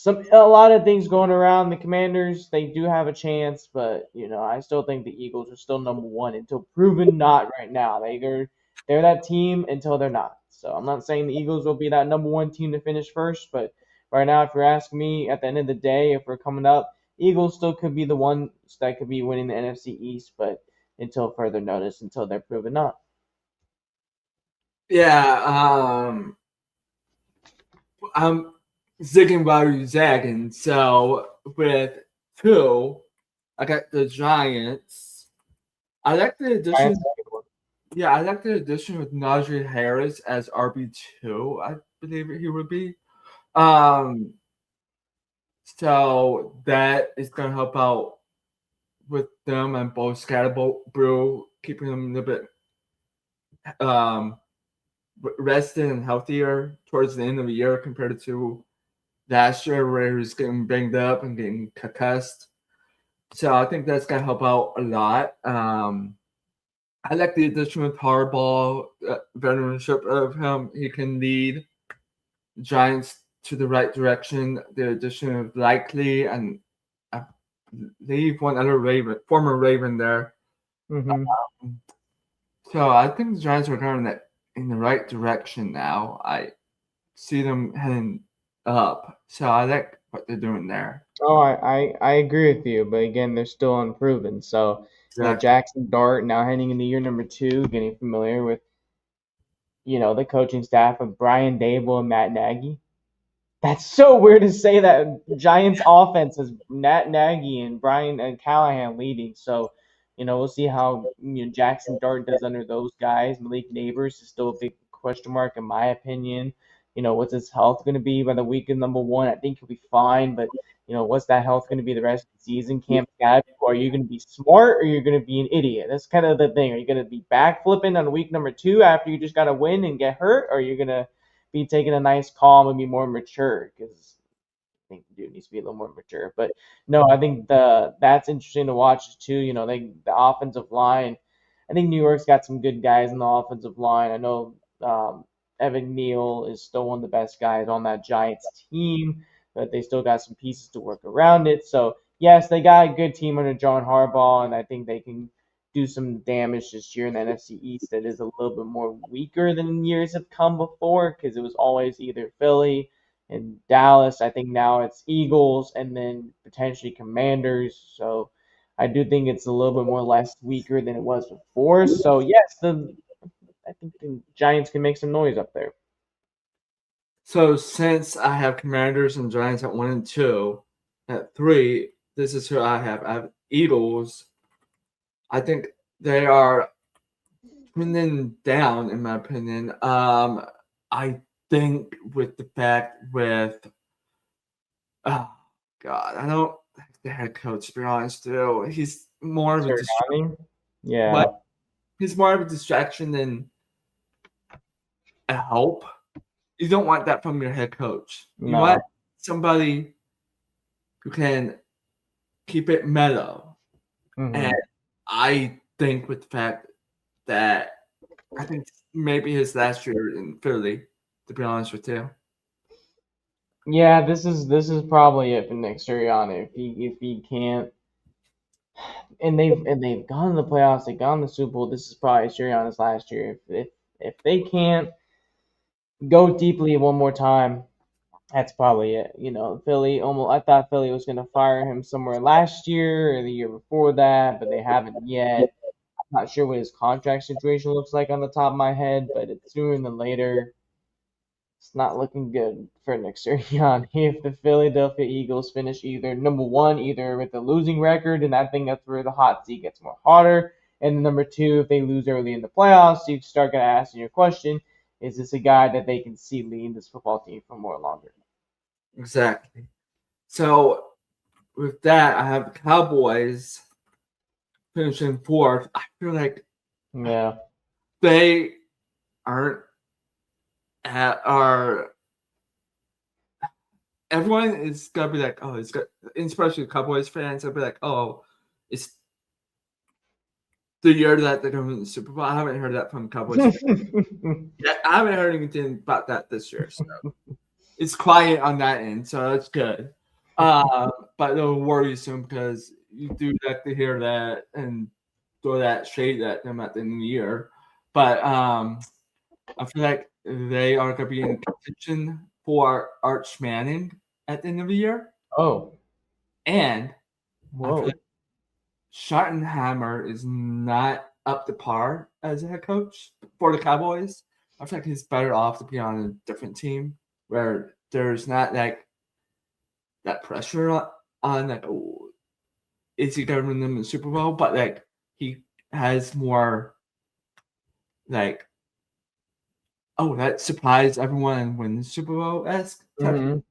a lot of things going around. The Commanders, they do have a chance, but I still think the Eagles are still number one until proven not right now. They're that team until they're not. So I'm not saying the Eagles will be that number one team to finish first, but right now, if you're asking me, at the end of the day, if we're coming up, Eagles still could be the one that could be winning the NFC East, but until further notice, until they're proven not. Yeah, I'm zigging while you're zagging. So with 2, I got the Giants. I like the addition. Yeah, I like the addition with Najee Harris as RB2. I believe he would be. Um, so that is gonna help out with them and both Scatterbrew, keeping them a little bit rested and healthier towards the end of the year compared to last year where he was getting banged up and getting concussed. So I think that's gonna help out a lot. I like the addition with Harbaugh, veteranship of him. He can lead the Giants to the right direction. The addition of Likely and I believe one other former Raven there. Mm-hmm. So I think the Giants are going in the right direction now. I see them heading up. So I like what they're doing there. Oh, I agree with you, but again, they're still unproven. So, Exactly. Jackson Dart now heading into year number 2, getting familiar with, the coaching staff of Brian Dable and Matt Nagy. That's so weird to say that Giants offense is Matt Nagy and Brian and Callahan leading. So, we'll see how Jackson Dart does under those guys. Malik Neighbors is still a big question mark in my opinion. what's his health going to be by the week of number 1? I think he'll be fine, but what's that health going to be the rest of the season? Are you going to be smart or you're going to be an idiot? That's kind of the thing. Are you going to be backflipping on week number 2 after you just got to win and get hurt, or are you going to be taking a nice calm and be more mature? Because I think the dude needs to be a little more mature. But no, I think that's interesting to watch too. The offensive line. I think New York's got some good guys in the offensive line. I know Evan Neal is still one of the best guys on that Giants team, but they still got some pieces to work around it. So yes, they got a good team under John Harbaugh, and I think they can do some damage this year in the NFC East that is a little bit more weaker than years have come before, because it was always either Philly and Dallas. I think now it's Eagles and then potentially Commanders. So I do think it's a little bit more less weaker than it was before. So yes, I think the Giants can make some noise up there. So since I have Commanders and Giants at 1 and 2, at 3, this is who I have. I have Eagles. I think they are trending down, in my opinion. I think with the fact oh God, I don't think the head coach, to be honest, too. He's more of a Sirianni? Yeah. But he's more of a distraction than a help. You don't want that from your head coach. You No. want somebody who can keep it mellow. Mhm. And I think with the fact that I think maybe his last year in Philly, to be honest with you. Yeah, this is probably it for Nick Sirianni. If he can't, and they've gone to the playoffs, they've gone to the Super Bowl. This is probably Sirianni's last year. If they can't go deeply one more time, that's probably it. Philly almost. I thought Philly was going to fire him somewhere last year or the year before that, but they haven't yet. I'm not sure what his contract situation looks like on the top of my head, but it's sooner than later. It's not looking good for Nick Sirianni. If the Philadelphia Eagles finish either number 1, either with a losing record, and I think that's where the hot seat gets more hotter, and number 2, if they lose early in the playoffs, you start going to ask your question: is this a guy that they can see leading this football team for more longer? Exactly. So with that, I have the Cowboys finishing 4th. I feel like they aren't everyone is gonna be like, oh, it's good, especially Cowboys fans. They'll be like, oh, it's the year that they're going to win the Super Bowl. I haven't heard that from Cowboys fans. Yeah, I haven't heard anything about that this year. So it's quiet on that end, so that's good. But don't worry soon, because you do like to hear that and throw that shade at them at the end of the year. But I feel like they are going to be in contention for Arch Manning at the end of the year. Oh. And I feel Whoa. like Schottenheimer is not up to par as a head coach for the Cowboys. I feel like he's better off to be on a different team where there's not like that pressure on like, oh, is he going to win them in the Super Bowl? But like he has more like, oh, that surprised everyone and win the Super Bowl esque. Mhm.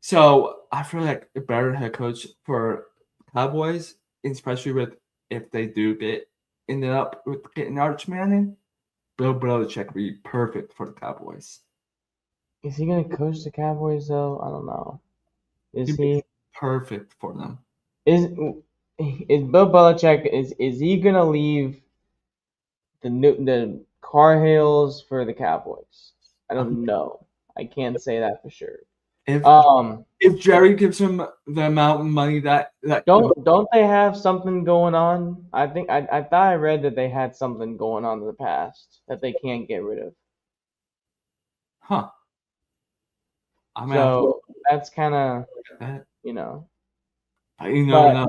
So I feel like a better head coach for Cowboys, especially with if they do ended up with getting Arch Manning, Bill Belichick would be perfect for the Cowboys. Is he gonna coach the Cowboys though? I don't know. Is He'd be he? perfect for them. Is Bill Belichick? Is he gonna leave the Car Hills for the Cowboys? I don't know. I can't say that for sure. If Jerry gives him the amount of money that don't they have something going on? I think I thought I read that they had something going on in the past that they can't get rid of. Huh. So that's kind of that. you know. You never know.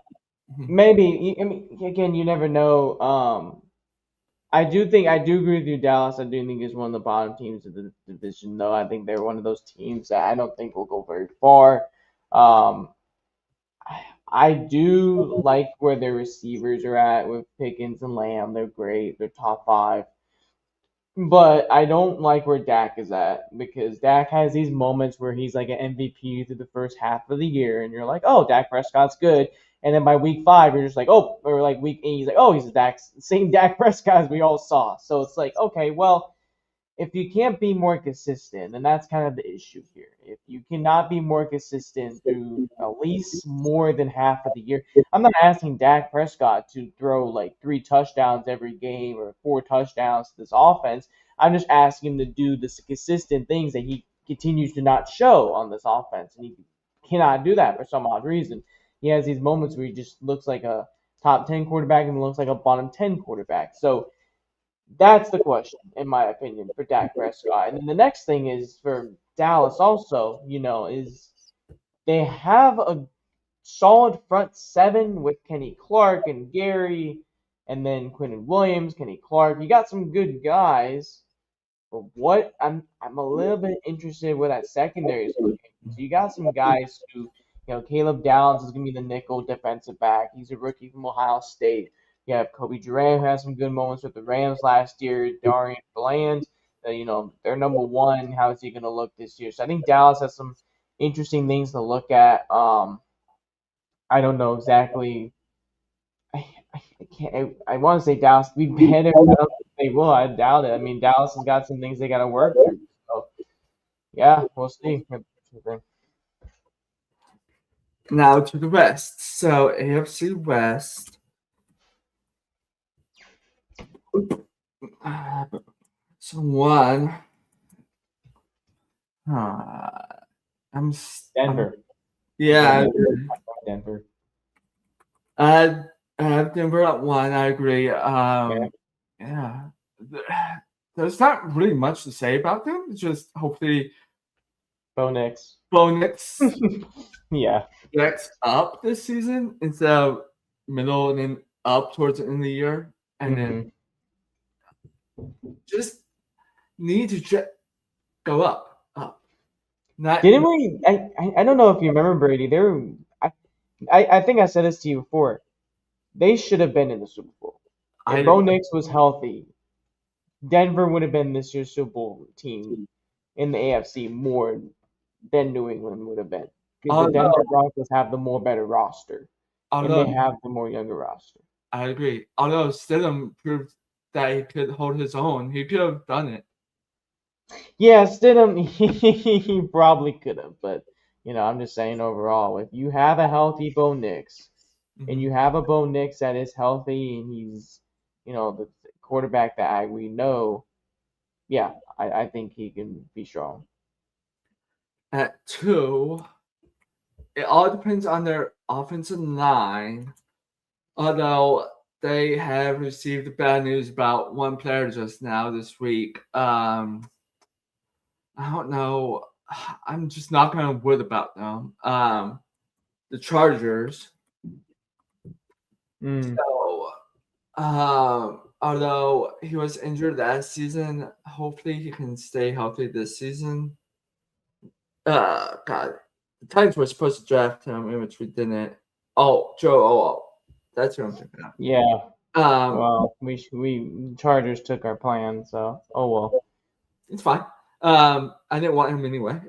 Maybe I mean again, you never know. I do agree with you, Dallas. I do think it's one of the bottom teams of the division, though. I think they're one of those teams that I don't think will go very far. I do like where their receivers are at with Pickens and Lamb. They're great. They're top 5. But I don't like where Dak is at because Dak has these moments where he's like an MVP through the first half of the year, and you're like, oh, Dak Prescott's good. And then by week 5, you're just like, oh, or like week 8, he's like, oh, he's the same Dak Prescott as we all saw. So it's like, okay, well, if you can't be more consistent, then that's kind of the issue here. If you cannot be more consistent through at least more than half of the year, I'm not asking Dak Prescott to throw like 3 touchdowns every game or 4 touchdowns to this offense. I'm just asking him to do the consistent things that he continues to not show on this offense, and he cannot do that for some odd reason. He has these moments where he just looks like a top 10 quarterback and looks like a bottom 10 quarterback. So that's the question, in my opinion, for Dak Prescott. And then the next thing is for Dallas also, is they have a solid front 7 with Kenny Clark and Gary, and then Quinton Williams, Kenny Clark. You got some good guys, but what I'm a little bit interested where that secondary is looking. So you got some guys who, Caleb Downs is gonna be the nickel defensive back. He's a rookie from Ohio State. You have Kobe Durant, who had some good moments with the Rams last year. Darian Bland, they're number 1. How is he gonna look this year? So I think Dallas has some interesting things to look at. I don't know exactly. I can't. I want to say Dallas would be better, but I don't think they will. I doubt it. I mean, Dallas has got some things they got to work through. So yeah, we'll see. Now to the West. So AFC West. So one. I'm Denver. Yeah. Denver. I have Denver at 1. I agree. Yeah. There's not really much to say about them. It's just hopefully Bo Nix. Yeah. Next up this season instead of middle and then up towards the end of the year. And then just need to go up. Didn't we? I don't know if you remember, Brady. I think I said this to you before. They should have been in the Super Bowl. If Bo Nix was healthy, Denver would have been this year's Super Bowl team in the AFC more than New England would have been. Because the Denver Broncos have the more better roster. And they have the more younger roster. I agree. Although Stidham proved that he could hold his own. He could have done it. Yeah, Stidham, he probably could have. But, I'm just saying overall, if you have a healthy Bo Nix, and you have a Bo Nix that is healthy and he's, the quarterback that we know, yeah, I think he can be strong. At 2, it all depends on their offensive line. Although they have received bad news about one player just now this week. I don't know. I'm just knocking on wood about them. The Chargers. So, although he was injured last season, hopefully he can stay healthy this season. God, the Titans were supposed to draft him, in which we didn't. Oh, Joe. That's who I'm thinking of. Yeah. Well, we Chargers took our plan, so well. It's fine. I didn't want him anyway.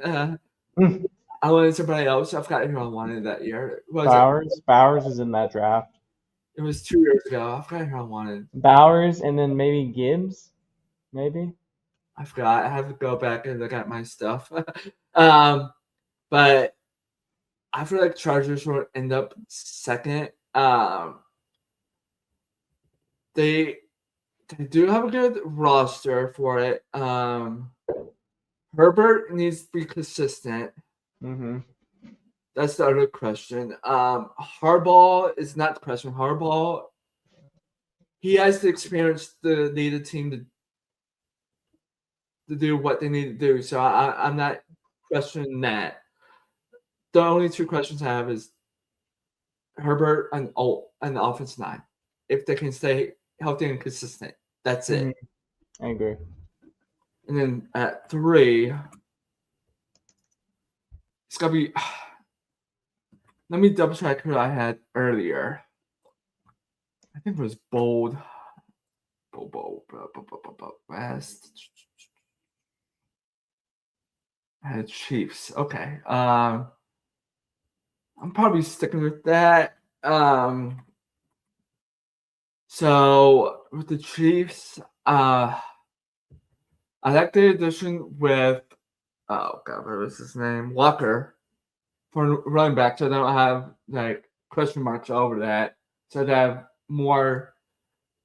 I wanted somebody else. I forgot who I wanted that year. Bowers is in that draft. It was 2 years ago. I forgot who I wanted. Bowers and then maybe Gibbs, maybe. I forgot. I have to go back and look at my stuff. But I feel like Chargers will end up second. They do have a good roster for it. Herbert needs to be consistent. That's the other question. Harbaugh is not the question. Harbaugh, he has the experience to lead a team to do what they need to do. So I'm not questioning that. The only 2 questions I have is Herbert and the offensive line. If they can stay healthy and consistent, that's it. I agree. And then at 3, it's gonna be. Let me double check who I had earlier. I think it was Bold West. And Chiefs. Okay. I'm probably sticking with that. So with the Chiefs, I like the addition with what was his name? Walker for running back, so I don't have like question marks over that. So they have more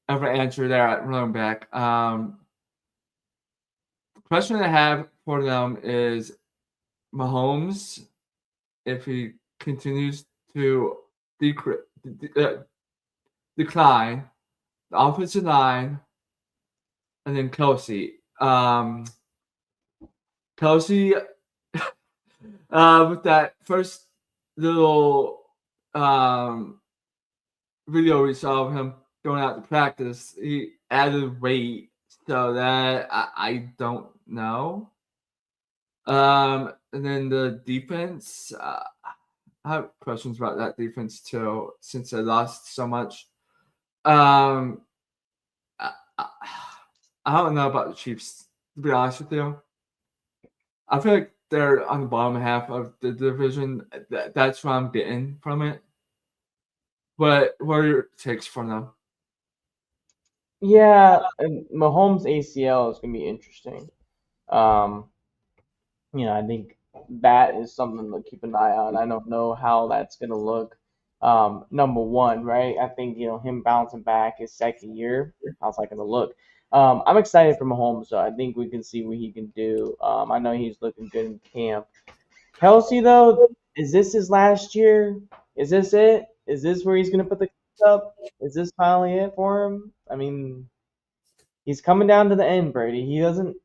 of an answer there at running back. The question I have for them is Mahomes, if he continues to decline, the offensive line, and then Kelsey. Kelsey, with that first little video we saw of him going out to practice, he added weight, so that I don't know. And then the defense, I have questions about that defense too, since they lost so much. I, I, I don't know about the Chiefs, to be honest with you. I feel like they're on the bottom half of the division. That's what I'm getting from it. But what are your takes from them? Yeah, and Mahomes' ACL is gonna be interesting. Um, I think that is something to keep an eye on. I don't know how that's gonna look. Number one, right? I think him bouncing back his second year. How's that gonna look? I'm excited for Mahomes, so I think we can see what he can do. I know he's looking good in camp. Kelsey, though, is this his last year? Is this it? Is this where he's gonna put the cups up? Is this finally it for him? I mean, he's coming down to the end, Brady. He doesn't.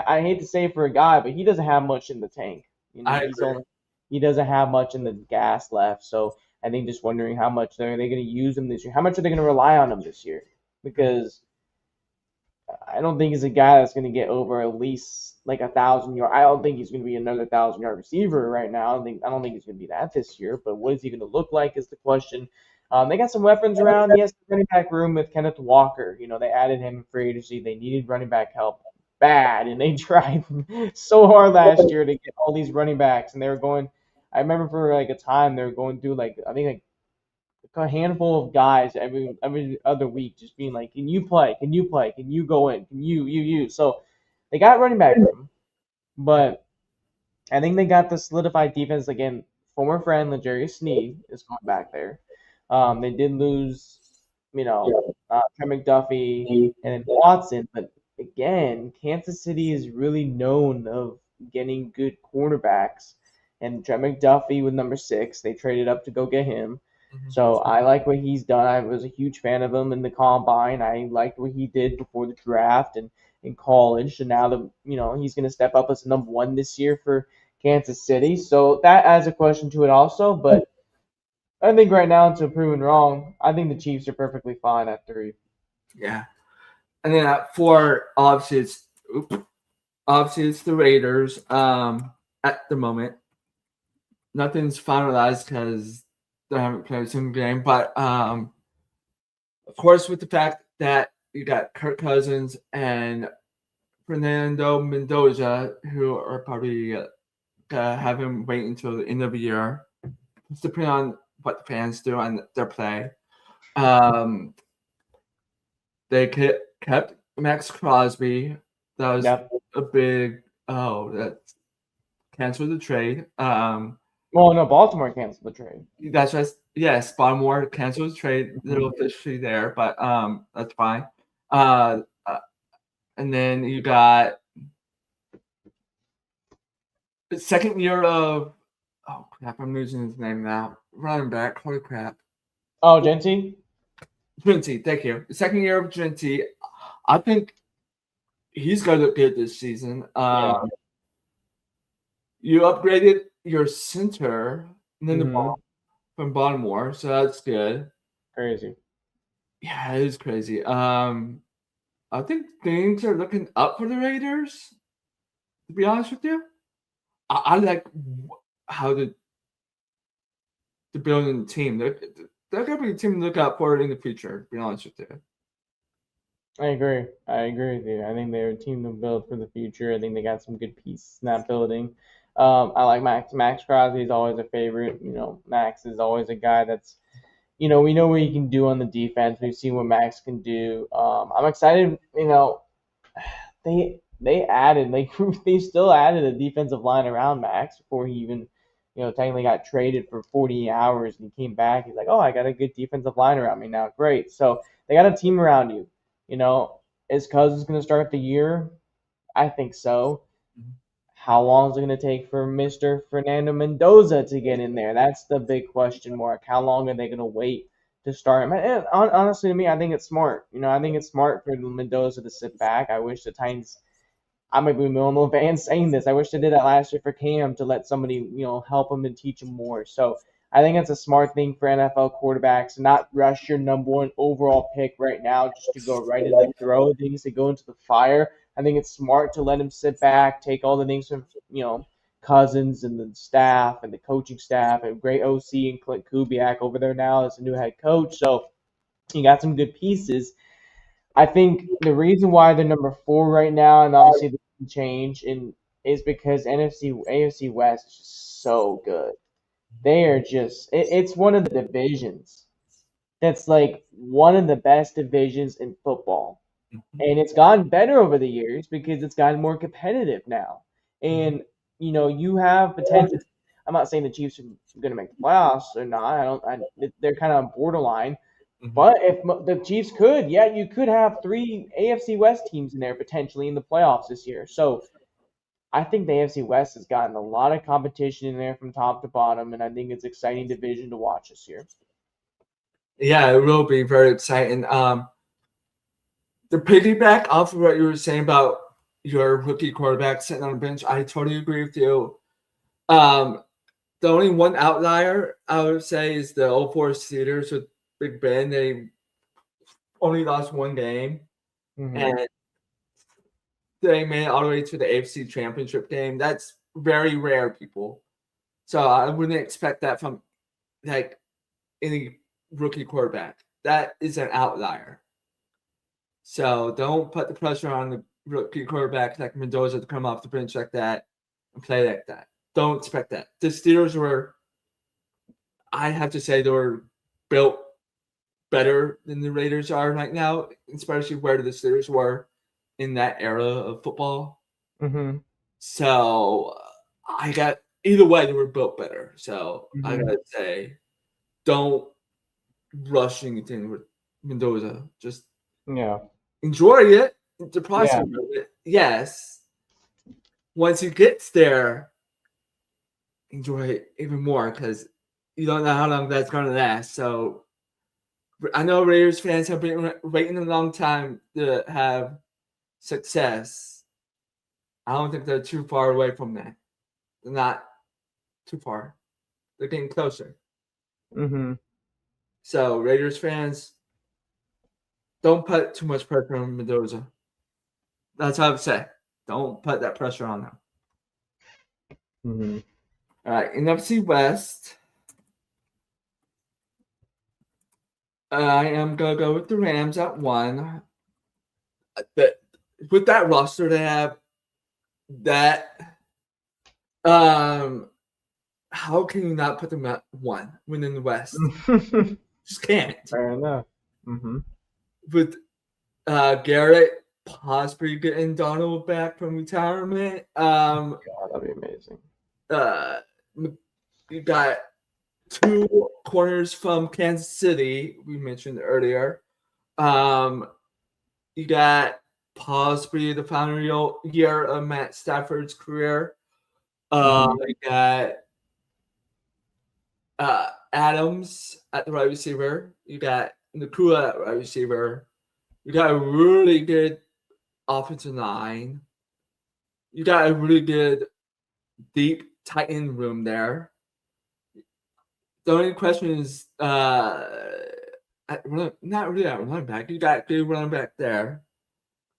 I hate to say it for a guy, but he doesn't have much in the tank. I He's agree. only. He doesn't have much in the gas left. So I think just wondering how much are they going to use him this year? How much are they going to rely on him this year? Because I don't think he's a guy that's going to get over at least like 1,000 yards. I don't think he's going to be another 1,000-yard receiver right now. I don't think he's going to be that this year. But what is he going to look like is the question. They got some weapons around. He has the running back room with Kenneth Walker. They added him in free agency. They needed running back help bad, and they tried so hard last year to get all these running backs. And they were going. I remember for like a time they were going through like I think like a handful of guys every other week, just being like, "Can you play? Can you play? Can you go in? Can you?" So they got running back room, but I think they got the solidified defense again. Former friend L'Jarius Sneed is going back there. They did lose, Trey McDuffie and then Watson, but again, Kansas City is really known of getting good cornerbacks. And Trey McDuffie with number 6, they traded up to go get him. So I like what he's done. I was a huge fan of him in the combine. I liked what he did before the draft and in college. And now he's going to step up as number 1 this year for Kansas City. So that adds a question to it also. But I think right now, until proven wrong, I think the Chiefs are perfectly fine at 3. Yeah. And then at 4, obviously it's the Raiders. At the moment, nothing's finalized because they haven't played a single game. But of course, with the fact that you got Kirk Cousins and Fernando Mendoza, who are probably have him wait until the end of the year, depending on what the fans do and their play. They kept Max Crosby. That was Yep. a big that canceled the trade. Well, no, Baltimore canceled the trade. That's just yes, Baltimore canceled the trade. Little officially there, but that's fine. And then you got the second year of I'm losing his name now. Running back, holy crap. Oh, Genty? Trinity, thank you. The second year of Trinity, I think he's going to look good this season. You upgraded your center in the ball from Baltimore, so that's good. Crazy. Yeah, it is crazy. I think things are looking up for the Raiders. To be honest with you, I like how the building the team. They're going to be a team to look out for in the future. To be honest with you. I agree. I agree with you. I think they're a team to build for the future. I think they got some good pieces in that building. I like Max. Max Crosby is always a favorite. Max is always a guy that's, we know what he can do on the defense. We've seen what Max can do. I'm excited. They added they still added a defensive line around Max before he even technically got traded for 40 hours and he came back. He's like, oh, I got a good defensive line around me now. Great. So they got a team around you. Is Cousins going to start the year? I think so. How long is it going to take for Mr. Fernando Mendoza to get in there? That's the big question mark. How long are they going to wait to start him? And honestly, to me, I think it's smart. I think it's smart for Mendoza to sit back. I wish the Titans. I might be a normal fan saying this. I wish they did that last year for Cam to let somebody, help him and teach him more. So I think it's a smart thing for NFL quarterbacks to not rush your number one overall pick right now just to go right into the throw of things, to go into the fire. I think it's smart to let him sit back, take all the things from, Cousins and the staff and the coaching staff and great OC and Clint Kubiak over there now as a new head coach. So you got some good pieces. I think the reason why they're number 4 right now, and obviously this can change, is because AFC West is just so good. They are just it's one of the divisions that's like one of the best divisions in football. And it's gotten better over the years because it's gotten more competitive now. And you have potential. I'm not saying the Chiefs are going to make the playoffs or not. They're kind of borderline. But if the Chiefs could, yeah, you could have 3 AFC West teams in there potentially in the playoffs this year. So I think the AFC West has gotten a lot of competition in there from top to bottom, and I think it's an exciting division to watch this year. Yeah, it will be very exciting. The piggyback off of what you were saying about your rookie quarterback sitting on the bench, I totally agree with you. The only one outlier I would say is the 04 Steelers with Big Ben. They only lost 1 game, and they made it all the way to the AFC Championship game. That's very rare, people. So I wouldn't expect that from like any rookie quarterback. That is an outlier. So don't put the pressure on the rookie quarterback like Mendoza to come off the bench like that and play like that. Don't expect that. The Steelers were, I have to say, they were built better than the Raiders are right now, especially where the Steelers were in that era of football. So I got either way, they were built better. So I gotta say, don't rush anything with Mendoza. Just enjoy it. The process of it. Yes. Once he gets there, enjoy it even more because you don't know how long that's gonna last. So I know Raiders fans have been waiting a long time to have success. I don't think they're too far away from that. They're not too far. They're getting closer. So Raiders fans, don't put too much pressure on Mendoza. That's what I would say. Don't put that pressure on them. All right, NFC West. I am gonna go with the Rams at 1. With that roster they have, that how can you not put them at 1 winning the West? Just can't. Fair enough. With Garrett possibly getting Donald back from retirement. God, that'd be amazing. You got 2 corners from Kansas City, we mentioned earlier. You got possibly the final year of Matt Stafford's career. You got Adams at the right receiver. You got Nakua at right receiver. You got a really good offensive line. You got a really good deep tight end room there. The only question is not really at running back. You got good running back there.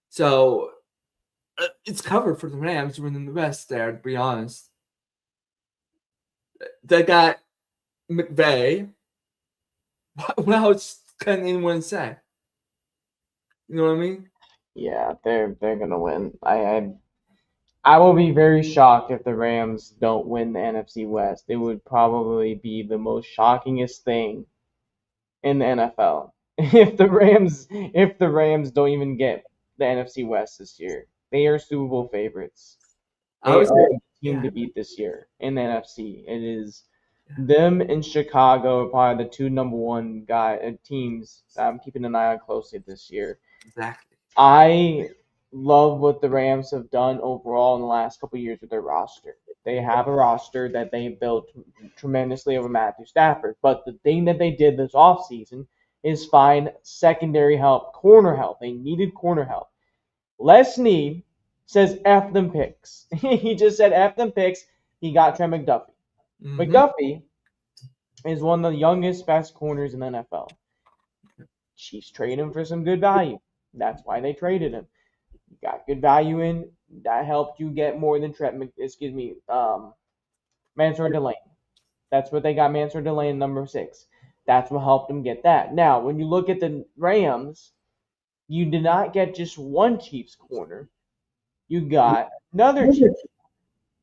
So it's covered for the Rams winning the West there, to be honest. They got McVay. What else can anyone say? You know what I mean? Yeah, they're gonna win. I will be very shocked if the Rams don't win the NFC West. It would probably be the most shockingest thing in the NFL if the Rams don't even get the NFC West this year. They are Super Bowl favorites. I They was are the team yeah, to beat this year in the NFC. It is them and Chicago are probably the two number one teams that I'm keeping an eye on closely this year. exactly. I love what the Rams have done overall in the last couple of years with their roster. They have a roster that they built tremendously over Matthew Stafford. But the thing that they did this offseason is find secondary help, corner help. They needed corner help. Les Snead says F them picks. He just said F them picks. He got Trent McDuffie. Mm-hmm. McDuffie is one of the youngest, best corners in the NFL. Chiefs traded him for some good value. That's why they traded him. You got good value in. That helped you get more than Mansour Delane. That's what they got Mansour Delane number 6. That's what helped them get that. Now, when you look at the Rams, you did not get just one Chiefs corner. You got another Chiefs,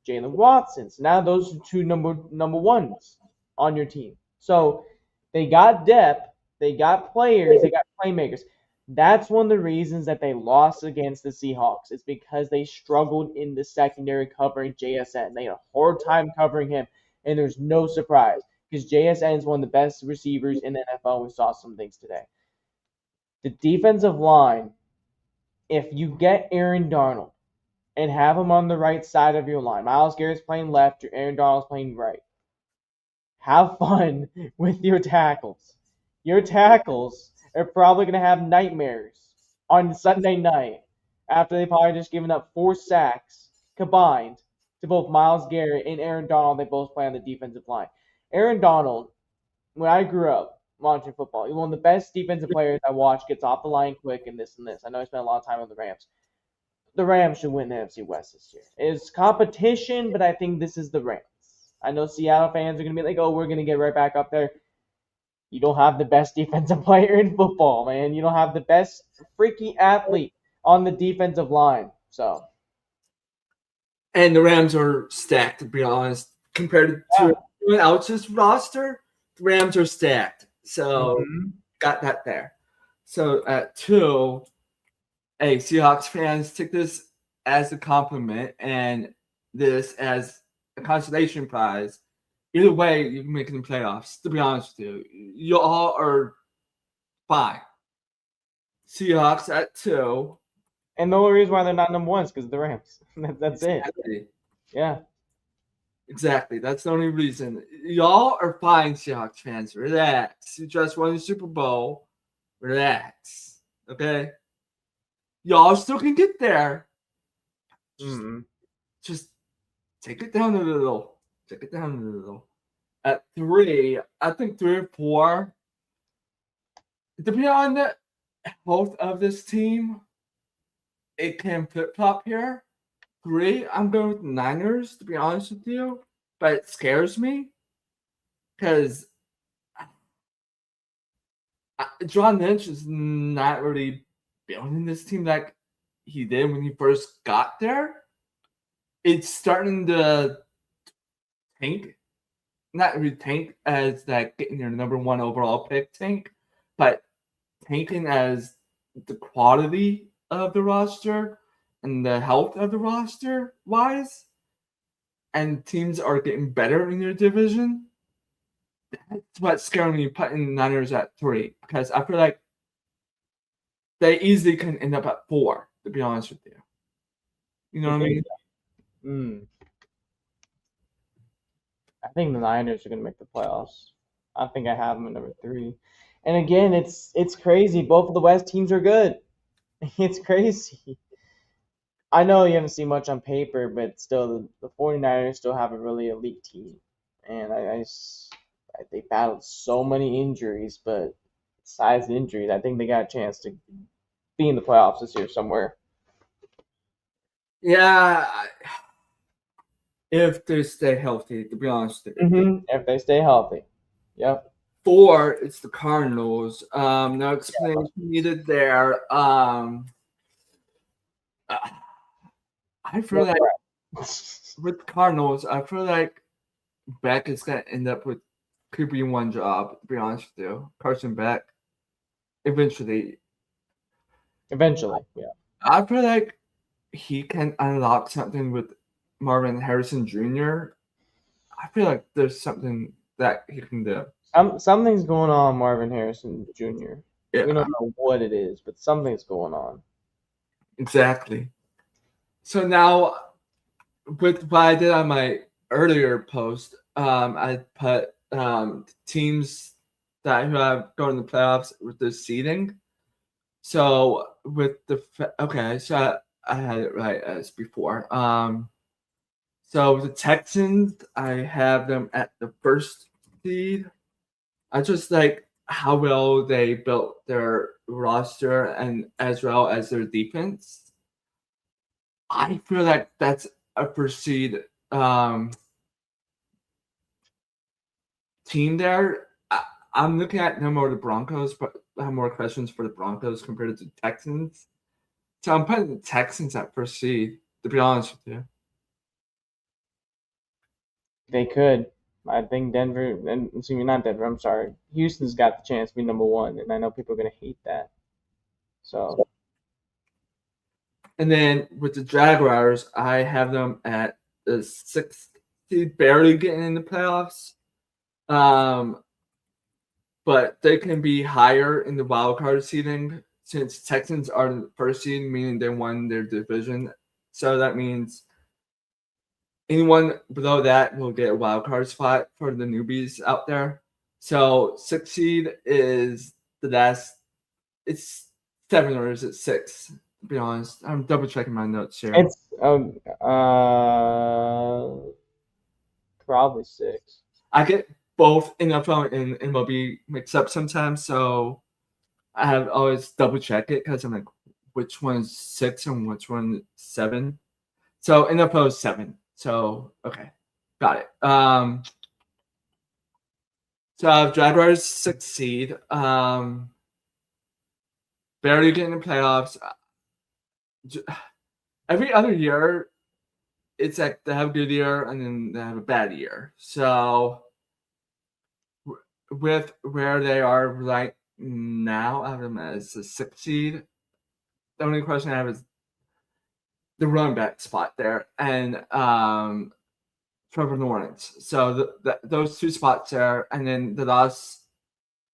Jalen Watson. So now those are two number ones on your team. So they got depth, they got players, they got playmakers. That's one of the reasons that they lost against the Seahawks. It's because they struggled in the secondary covering JSN. They had a hard time covering him, and there's no surprise because JSN is one of the best receivers in the NFL. We saw some things today. The defensive line, if you get Aaron Darnold and have him on the right side of your line, Myles Garrett's playing left, Aaron Donald's playing right. Have fun with your tackles. Your tackles are probably going to have nightmares on Sunday night after they probably just given up 4 sacks combined to both Myles Garrett and Aaron Donald. They both play on the defensive line. Aaron Donald, when I grew up watching football, he's one of the best defensive players I watched, gets off the line quick and this and this. I know he spent a lot of time with the Rams. The Rams should win the NFC West this year. It's competition, but I think this is the Rams. I know Seattle fans are going to be like, oh, we're going to get right back up there. You don't have the best defensive player in football, man. You don't have the best freaky athlete on the defensive line. So, And the Rams are stacked, to be honest. Compared to anyone else's roster, the Rams are stacked. So, got that there. So, at 2, hey, Seahawks fans, take this as a compliment and this as a consolation prize. Either way, you can make it in the playoffs, to be honest with you. You all are fine. Seahawks at 2. And the only reason why they're not number 1 is because of the Rams. That's exactly. it. Yeah. Exactly. That's the only reason. Y'all are fine, Seahawks fans. Relax. You just won the Super Bowl. Relax. Okay? Y'all still can get there. Just take it down a little. Take it down a little. At 3, I think 3 or 4. Depending on the health of this team, it can flip-flop here. 3, I'm going with the Niners, to be honest with you. But it scares me because John Lynch is not really building this team like he did when he first got there. It's starting to tank. Not really tank as that getting your number 1 overall pick tank, but tanking as the quality of the roster and the health of the roster wise. And teams are getting better in your division. That's what's scaring me putting the Niners at 3 because I feel like they easily can end up at 4, to be honest with you. You know what I mean? I think the Niners are going to make the playoffs. I think I have them at number 3. And again, it's crazy. Both of the West teams are good. It's crazy. I know you haven't seen much on paper, but still, the 49ers still have a really elite team. And they battled so many injuries, but besides the injuries, I think they got a chance to be in the playoffs this year somewhere. Yeah, if they stay healthy, to be honest with you. If they stay healthy. Yep. 4, it's the Cardinals. No explanation needed there. I feel like with Cardinals, I feel like Beck is gonna end up with QB1 job. To be honest with you, Carson Beck. Eventually, yeah. I feel like he can unlock something with Marvin Harrison Jr. I feel like there's something that he can do. Something's going on, Marvin Harrison Jr. Yeah, We don't know what it is, but something's going on. exactly. So now, with what I did on my earlier post, I put teams that who have gone in the playoffs with the seeding. So with the so I had it right as before. So the Texans, I have them at the first seed. I just like how well they built their roster and as well as their defense. I feel like that's a first seed team there. I'm looking at no more the Broncos, but I have more questions for the Broncos compared to the Texans. So I'm putting the Texans at first seed, to be honest with you. They could. I think Denver, and excuse me, not Denver. I'm sorry. Houston's got the chance to be number 1, and I know people are gonna hate that. So And then with the Jaguars, I have them at the 6th seed, barely getting in the playoffs. But they can be higher in the wild card seeding since Texans are the first seed, meaning they won their division. So that means anyone below that will get a wild card spot for the newbies out there. So 6th seed is the last. It's 7 or is it 6? To be honest, I'm double checking my notes here. it's probably 6. I get both NFL and MLB mixed up sometimes, so I have always double check it because I'm like, which one's 6 and which one 7? So NFL is 7. So okay, got it. So I have Jaguars 6th seed. Barely getting the playoffs. Every other year, it's like they have a good year and then they have a bad year. So with where they are right now, I have them as a 6th seed. The only question I have is the running back spot there and Trevor Lawrence. So those 2 spots there, and then the loss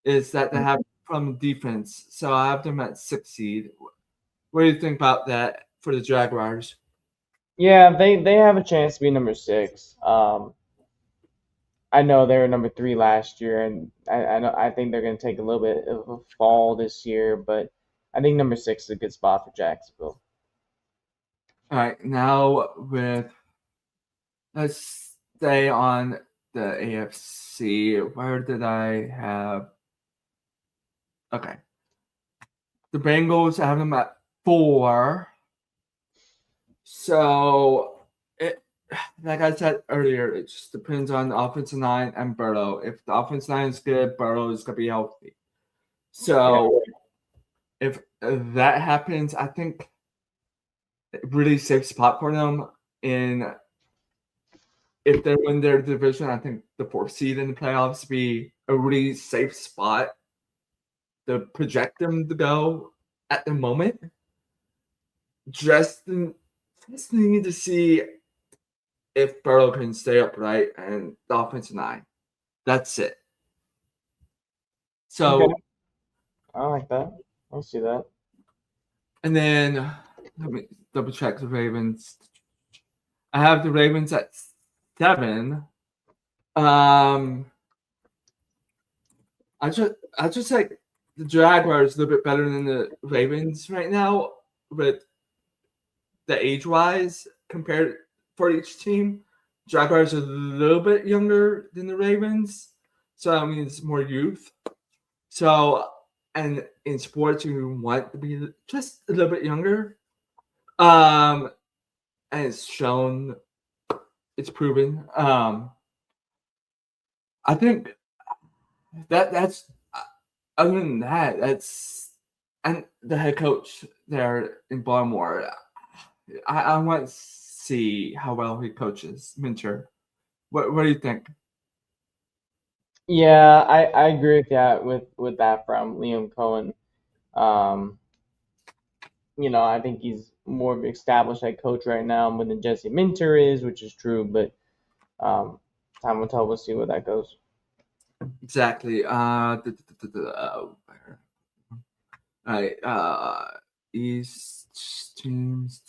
is that they have from defense. So I have them at 6th seed. What do you think about that for the Jaguars? Yeah, they have a chance to be number 6. I know they were number 3 last year, and I think they're going to take a little bit of a fall this year, but I think number 6 is a good spot for Jacksonville. All right, now let's stay on the AFC. Where did I have? Okay, the Bengals, I have them at 4. So like I said earlier, it just depends on the offensive line and Burrow. If the offensive line is good, Burrow is gonna be healthy. So if that happens, I think really safe spot for them. And if they win their division, I think the 4th seed in the playoffs be a really safe spot to project them to go at the moment. Just need to see if Burrow can stay upright and the offensive line. That's it. So, Okay. I like that. I see that. and then let me double check the Ravens. I have the Ravens at 7. I just like the Jaguars a little bit better than the Ravens right now with the age wise compared for each team. Jaguars are a little bit younger than the Ravens, so that means more youth. So, and in sports, you want to be just a little bit younger. And it's shown, it's proven. I think that's other than that, and the head coach there in Baltimore. I want to see how well he coaches Minter. What do you think? Yeah, I agree with that with that from Liam Cohen. Um, I think he's more of an established head coach right now than Jesse Minter is, which is true, but um, time will tell. We'll see where that goes. Exactly. Right. East teams.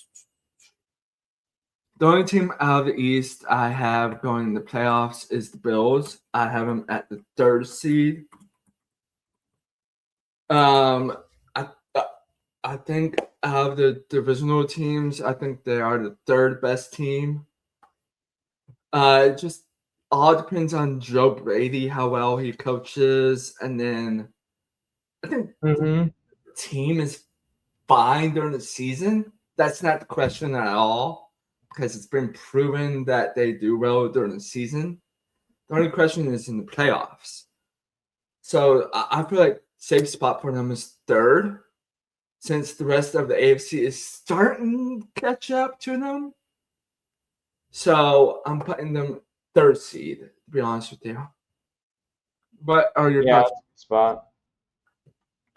The only team out of the East I have going in the playoffs is the Bills. I have them at the 3rd seed. Um, I uh, I think out of the divisional teams, I think they are the 3rd best team. It just all depends on Joe Brady, how well he coaches, and then I think the Mm-hmm. team is fine during the season. That's not the question at all, because it's been proven that they do well during the season. The only question is in the playoffs. So I feel like safe spot for them is 3rd, since the rest of the AFC is starting to catch up to them. So I'm putting them 3rd seed, to be honest with you. What are your Yeah, thoughts? that's a good spot.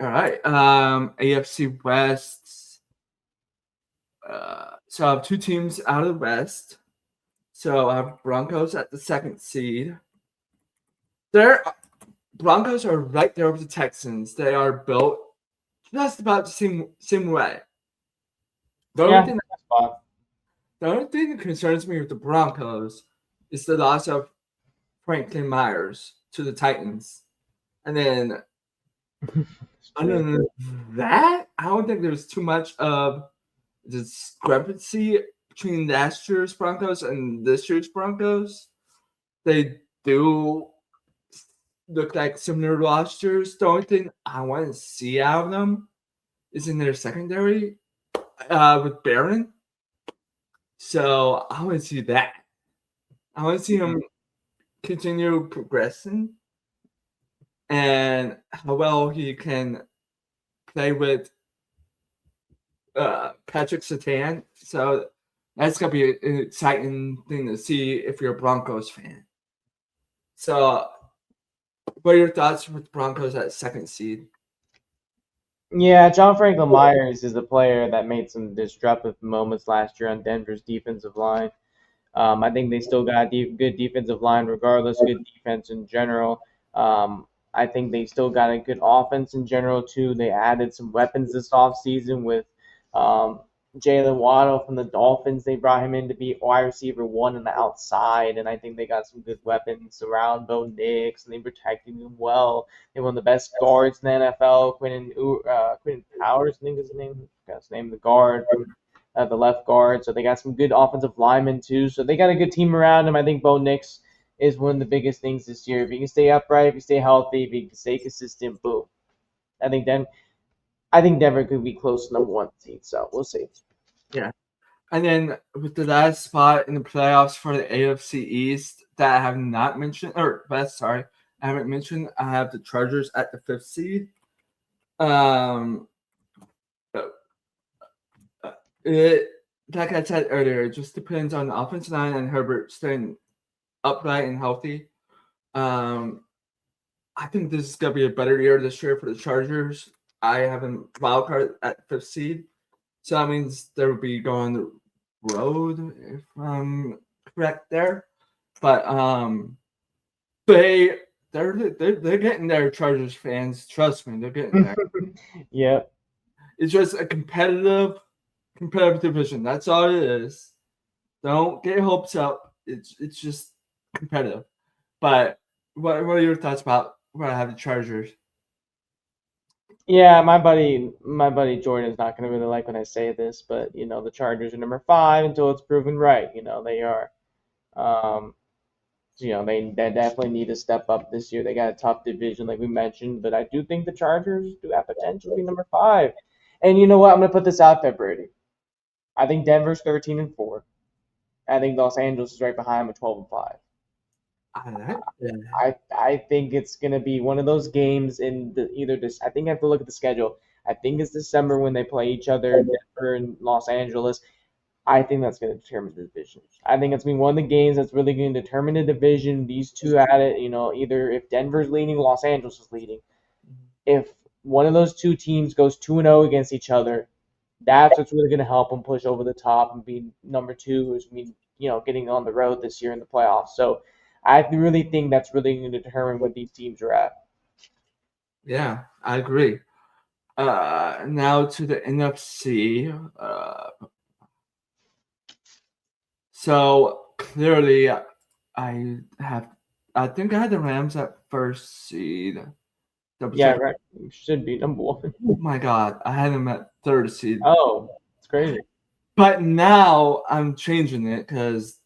All right. AFC West. So I have 2 teams out of the West. So I have Broncos at the 2nd seed. Their Broncos are right there with the Texans. They are built just about the same way. The only Yeah, thing that's a spot. the only thing that concerns me with the Broncos is the loss of Franklin Myers to the Titans. And then It's other true. than that, I don't think there's too much of discrepancy between last year's Broncos and this year's Broncos. They do look like similar rosters. The only thing I want to see out of them is in their secondary with Barron. So I want to see that. I want to see him continue progressing and how well he can play with Patrick Surtain. So that's gonna be an exciting thing to see if you're a Broncos fan. So, what are your thoughts with the Broncos at 2nd seed? Yeah, John Franklin Myers is a player that made some disruptive moments last year on Denver's defensive line. I think they still got a good defensive line, regardless, good defense in general. I think they still got a good offense in general, too. They added some weapons this offseason with um, Jalen Waddle from the Dolphins. They brought him in to be wide receiver 1 on the outside, and I think they got some good weapons around Bo Nix, and they protected him well. They one of the best guards in the NFL. Quentin Powers, I think is his name. I forgot his name, the guard from the left guard. So they got some good offensive linemen too. So they got a good team around him. I think Bo Nix is one of the biggest things this year. If he can stay upright, if he stay healthy, if he can stay consistent, boom. I think then I think Denver could be close to number 1 seed. So we'll see. Yeah. And then with the last spot in the playoffs for the AFC East that I have not mentioned, or West, sorry, I haven't mentioned, I have the Chargers at the 5th seed. Um, it, like I said earlier, it just depends on the offensive line and Herbert staying upright and healthy. I think this is gonna be a better year this year for the Chargers. I have a wild card at 5th seed, so that means they will be going the road if I'm correct there. But they're getting there, Chargers fans. Trust me, they're getting there. Yep. It's just a competitive division. That's all it is. Don't get your hopes up. It's just competitive. But what are your thoughts about where I have the Chargers? Yeah, my buddy Jordan's not gonna really like when I say this, but the Chargers are number 5 until it's proven right. They are. Um, they definitely need to step up this year. They got a tough division, like we mentioned, but I do think the Chargers do have potential to be number 5. And you know what? I'm gonna put this out there, Brady. I think Denver's 13-4. I think Los Angeles is right behind them at 12-5. I like that. I think it's gonna be one of those games in either this. I think I have to look at the schedule. I think it's December when they play each other, Denver and Los Angeles. I think that's going to determine the division. I think it's going to be one of the games that's really going to determine the division. These two at it, either if Denver's leading, Los Angeles is leading. If one of those two teams goes 2-0 against each other, that's what's really going to help them push over the top and be number two, which means getting on the road this year in the playoffs. So I really think that's really going to determine what these teams are at. Yeah, I agree. Now to the NFC. So clearly, I think I had the Rams at first seed. Yeah, right. You should be number one. Oh my God, I had them at third seed. Oh, it's crazy. But now I'm changing it because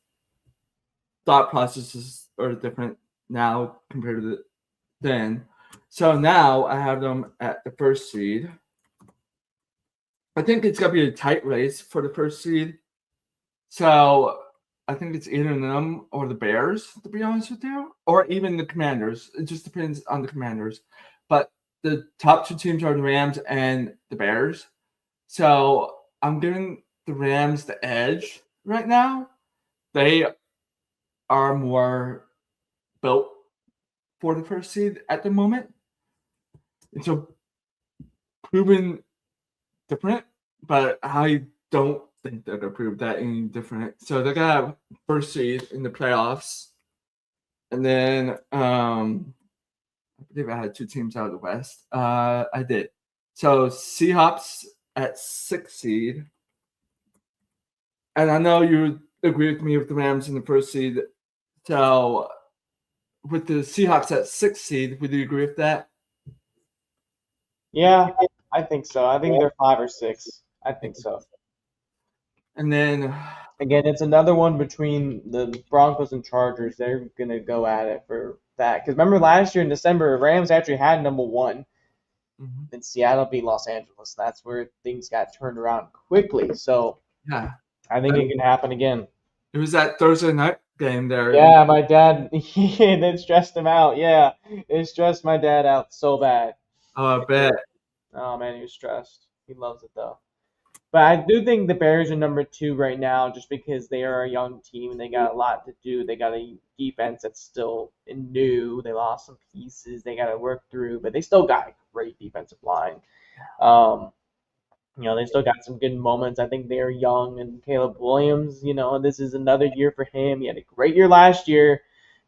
thought processes are different now compared to then. So now I have them at the first seed. I think it's going to be a tight race for the first seed. So I think it's either them or the Bears, to be honest with you, or even the Commanders. It just depends on the Commanders. But the top two teams are the Rams and the Bears. So I'm giving the Rams the edge right now. They are more built for the first seed at the moment. And so proven different, but I don't think they're going to prove that any different. So they're going to have first seed in the playoffs. And then I believe I had two teams out of the West. I did. So Seahawks at 6th seed. And I know you agree with me with the Rams in the first seed. So with the Seahawks at 6th seed, would you agree with that? Yeah, I think so. I think they're 5 or 6. I think so. And then again, it's another one between the Broncos and Chargers. They're gonna go at it for that. Because remember last year in December, Rams actually had number one. Mm-hmm. And Seattle beat Los Angeles. That's where things got turned around quickly. So yeah, I think it can happen again. It was that Thursday night game there. Yeah, my dad, that stressed him out. Yeah, it stressed my dad out so bad. Oh, I bet. Oh man, he was stressed. He loves it though. But I do think the Bears are number 2 right now, just because they are a young team and they got a lot to do. They got a defense that's still new. They lost some pieces they got to work through, but they still got a great defensive line. They still got some good moments. I think they're young, and Caleb Williams, this is another year for him. He had a great year last year.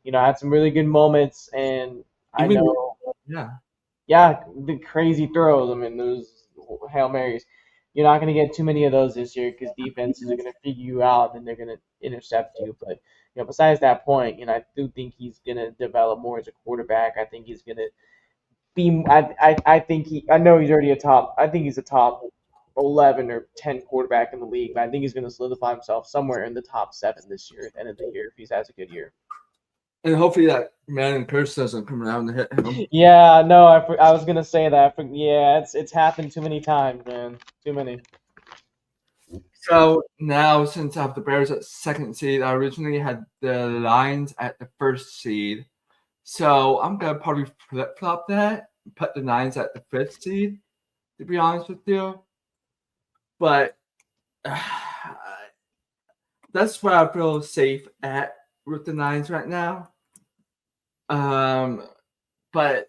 Had some really good moments, and I know. Yeah, the crazy throws. I mean, those Hail Marys. You're not going to get too many of those this year because defenses are going to figure you out and they're going to intercept you. But besides that point, I do think he's going to develop more as a quarterback. I think he's going to be. I think he. I know he's already a top. I think he's a top 11 or 10 quarterback in the league. But I think he's going to solidify himself somewhere in the top 7 this year at the end of the year if he has a good year. And hopefully that Madden curse doesn't come around and hit him. Yeah, no, I was gonna say that. Yeah, it's happened too many times, man. Too many. So now, since I have the Bears at 2nd seed, I originally had the Lions at the 1st seed. So I'm gonna probably flip flop that, put the Lions at the 5th seed. To be honest with you, but that's where I feel safe at with the Lions right now. But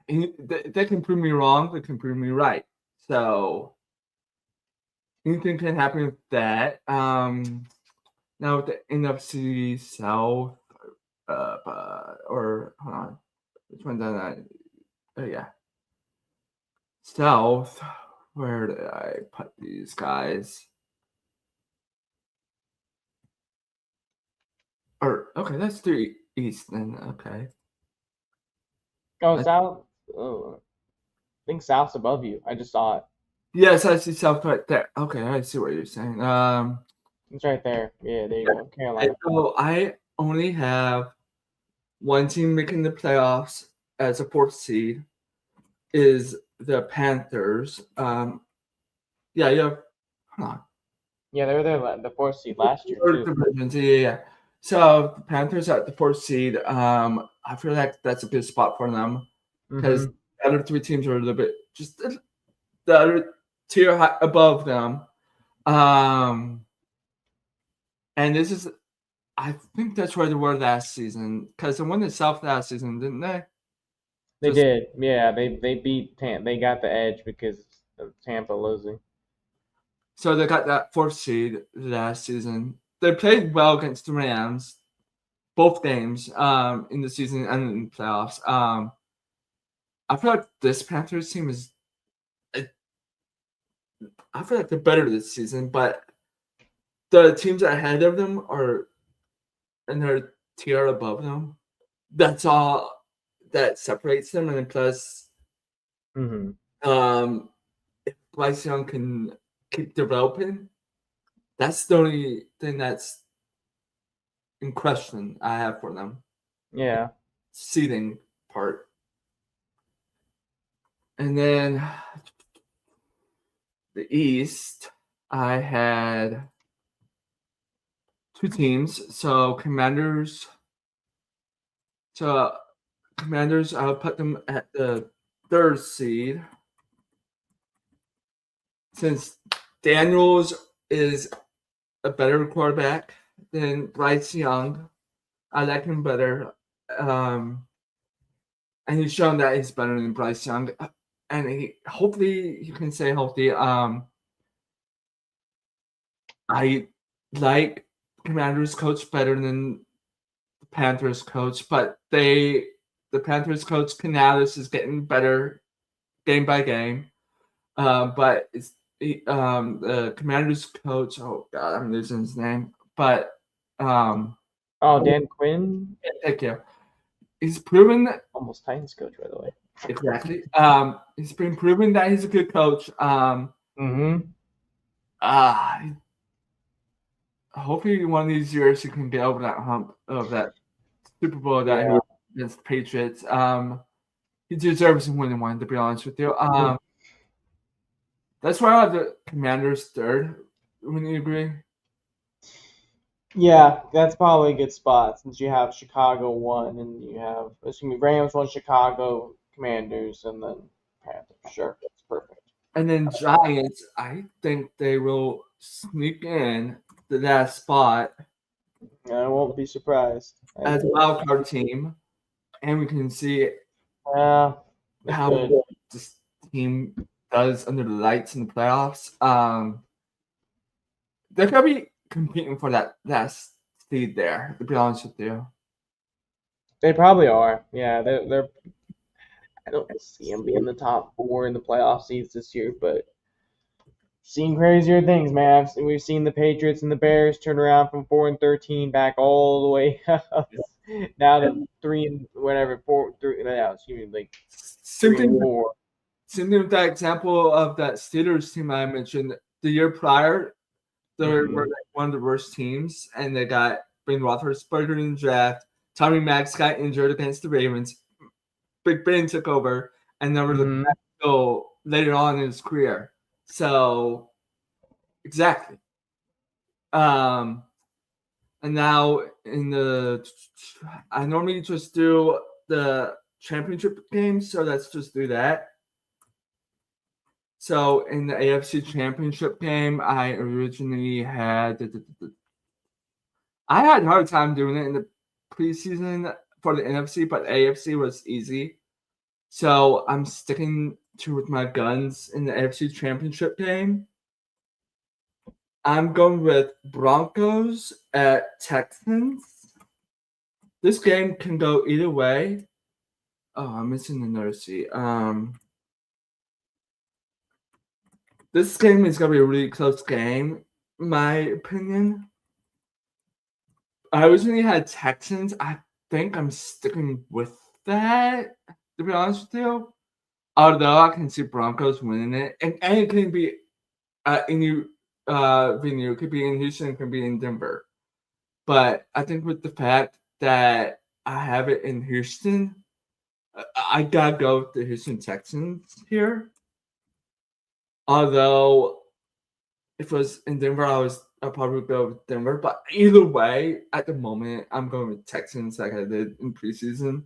they can prove me wrong. They can prove me right. So anything can happen with that. Now with the NFC South, or hold on, which one did I? Oh yeah, South. Where did I put these guys? Or okay, let's do East then. Okay. Oh, South. Oh, I think South's above you. I just saw it. Yes, I see South right there. Okay, I see what you're saying. It's right there. Yeah, there you go. Carolina. So I only have one team making the playoffs as a 4th seed. Is the Panthers? Yeah. Hold on. Yeah, they were there the 4th seed last year too. Yeah. So the Panthers at the 4th seed. I feel like that's a good spot for them because the other 3 teams are a little bit just the other tier above them. And this is, I think that's where they were last season because they won the South last season, didn't they? They did. Yeah, they beat Tampa. They got the edge because of Tampa losing. So they got that 4th seed last season. They played well against the Rams, both games in the season and in the playoffs. I feel like this Panthers team is, I feel like they're better this season, but the teams ahead of them are in their tier above them. That's all that separates them, and then plus, if Bryce Young can keep developing, that's the only thing that's in question I have for them. Yeah. Seeding part. And then the East, I had 2 teams. So Commanders, I'll put them at the 3rd seed. Since Daniels is a better quarterback than Bryce Young, I like him better. And he's shown that he's better than Bryce Young. And hopefully he can stay healthy. I like Commanders coach better than the Panthers coach, but the Panthers coach Canales is getting better game by game. But it's the Commanders coach. Oh God, I'm losing his name. But Dan Quinn. thank you. He's proven that Almost Titans coach, by the way. exactly. He's been proven that he's a good coach. Hopefully one of these years he can get over that hump of that Super Bowl that he against the Patriots. He deserves to win one, to be honest with you. That's why I have the Commanders 3rd. Wouldn't you agree? Yeah, that's probably a good spot since you have Chicago 1 and you have Rams 1, Chicago, Commanders, and then Panthers. Sure, that's perfect. And then Giants, I think they will sneak in to that spot. I won't be surprised. As a wild card team, and we can see how this team does under the lights in the playoffs. They're gonna be competing for that last seed there. To be honest with you, they probably are. Yeah, they're. I don't see them being the top 4 in the playoff seeds this year, but seen crazier things, man. We've seen the Patriots and the Bears turn around from 4-13 back all the way up now to 3 and whatever 4-3. Yeah, excuse me, like 3 and 4. Same thing with that example of that Steelers team I mentioned the year prior. They were like one of the worst teams, and they got Ben Roethlisberger in the draft. Tommy Max got injured against the Ravens. Big Ben took over, and they were the best go later on in his career. So, exactly. And now I normally just do the championship games, so let's just do that. So in the AFC Championship game, I originally had I had a hard time doing it in the preseason for the NFC, but AFC was easy. So I'm sticking with my guns in the AFC Championship game. I'm going with Broncos at Texans. This game can go either way. Oh, I'm missing another seat. This game is going to be a really close game, in my opinion. I originally had Texans. I think I'm sticking with that, to be honest with you. Although I can see Broncos winning it. And it can be in venue. It could be in Houston. It could be in Denver. But I think with the fact that I have it in Houston, I got to go with the Houston Texans here. Although if it was in Denver, I I'll probably go with Denver. But either way, at the moment, I'm going with Texans like I did in preseason.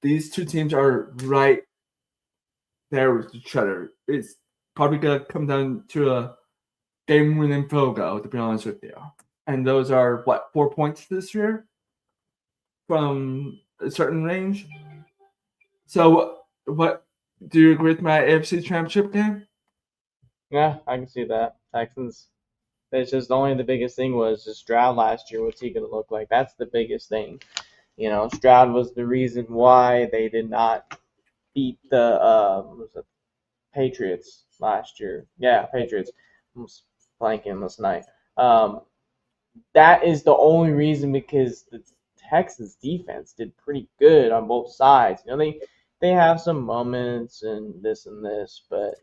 These two teams are right there with each other. It's probably going to come down to a game-winning field goal, to be honest with you. And those are, 4 points this year from a certain range? So, what do you agree with my AFC Championship game? Yeah, I can see that. Texans. It's just only the biggest thing was just Stroud last year. What's he going to look like? That's the biggest thing. Stroud was the reason why they did not beat the Patriots last year. Yeah, Patriots. I'm blanking this night. That is the only reason, because the Texans defense did pretty good on both sides. They have some moments and this, but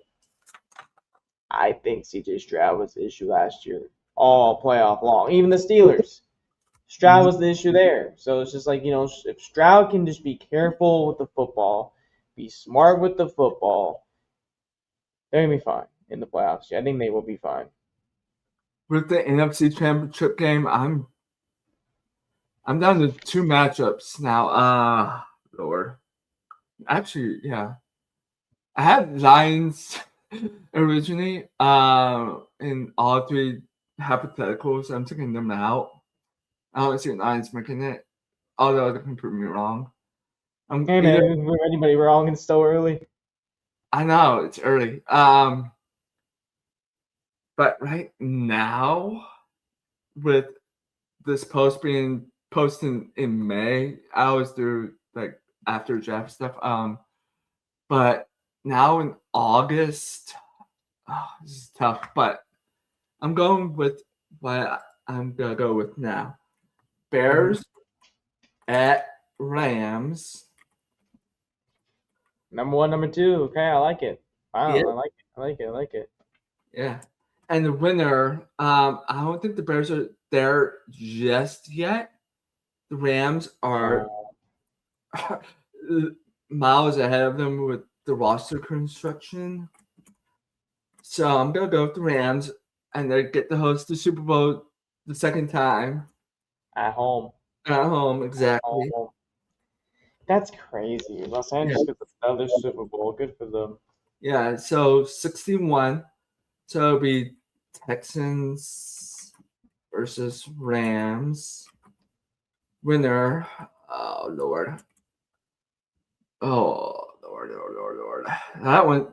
I think CJ Stroud was the issue last year, all playoff long. Even the Steelers, Stroud was the issue there. So it's just like, if Stroud can just be careful with the football, be smart with the football, they're going to be fine in the playoffs. I think they will be fine. With the NFC Championship game, I'm down to 2 matchups now. Lord. Actually, yeah. I had Lions originally in all 3 hypotheticals. I'm taking them out. I don't see Lions making it, although they can prove me wrong. Hey, man, were anybody wrong and still early? I know, it's early. But right now, with this post being posted in May, I always do like after draft stuff. But now in August, this is tough. But I'm going with what I'm gonna go with now. Bears at Rams. Number 1, number 2. Okay, I like it. Wow, Yeah. I like it. Yeah. And the winner, I don't think the Bears are there just yet. The Rams are miles ahead of them with the roster construction. So I'm going to go with the Rams, and they get to host the Super Bowl the second time. At home. At home, exactly. Home. That's crazy. Los Angeles gets another Super Bowl. Good for them. Yeah, so 61. So it'll be Texans versus Rams. Winner. Oh, Lord. Oh, Lord.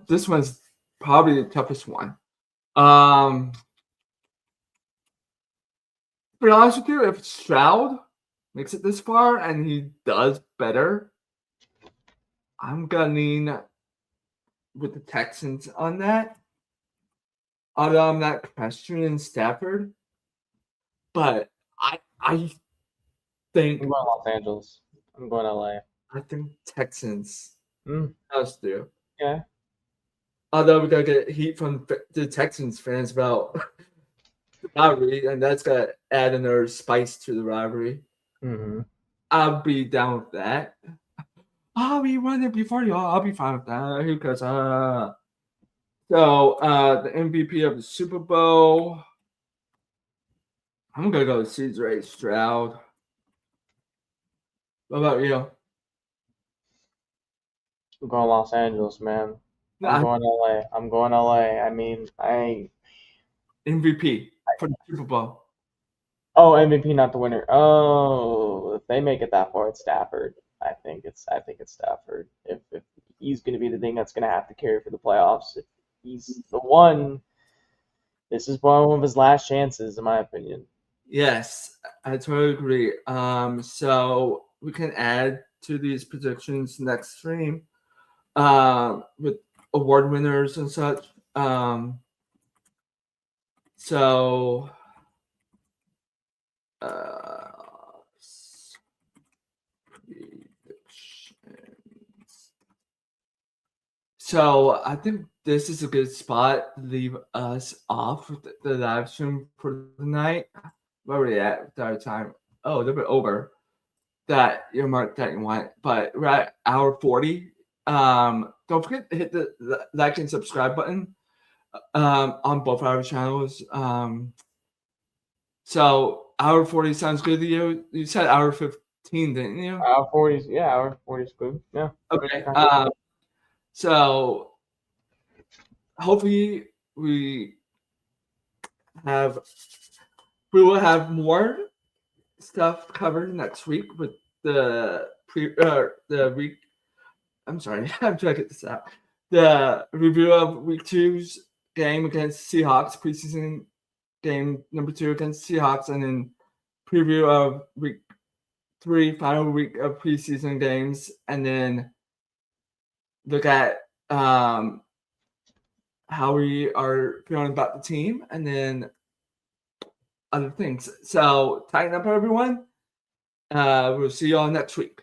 This one's probably the toughest one. To be honest with you, if Stroud makes it this far and he does better, I'm gonna lean with the Texans on that. Although I'm not questioning Stafford, but I think I'm going Los Angeles. I'm going LA. I think Texans Us do. Yeah. Although we gotta get heat from the Texans fans about the rivalry, and that's gonna add another spice to the rivalry. Mm-hmm. I'll be down with that. We won it before you. I'll be fine with that. Who cares? So the MVP of the Super Bowl, I'm gonna go with CJ Stroud. What about you? I'm going Los Angeles, man. I'm going LA. I mean, MVP for the Super Bowl. Oh, MVP, not the winner. Oh, if they make it that far, it's Stafford. I think it's Stafford. If he's going to be the thing that's going to have to carry for the playoffs, if he's the one, this is one of his last chances, in my opinion. Yes, I totally agree. So we can add to these predictions next stream, with award winners and such. So. So I think this is a good spot to leave us off with the live stream for the night. Where are we at with our time? Oh, a little bit over that your mark that you want, but we're at hour 40. Don't forget to hit the like and subscribe button on both our channels. So hour 40 sounds good to you? You said hour 15, didn't you? Hour 40's, yeah, hour 40's good. Yeah. Okay. Okay. So hopefully we will have more stuff covered next week with the week. I'm sorry, I'm trying to get this out. The review of week 2's game against Seahawks, preseason game number 2 against Seahawks, and then preview of week 3, final week of preseason games, and then look at how we are feeling about the team, and then other things. So tighten up, everyone. We'll see you all next week.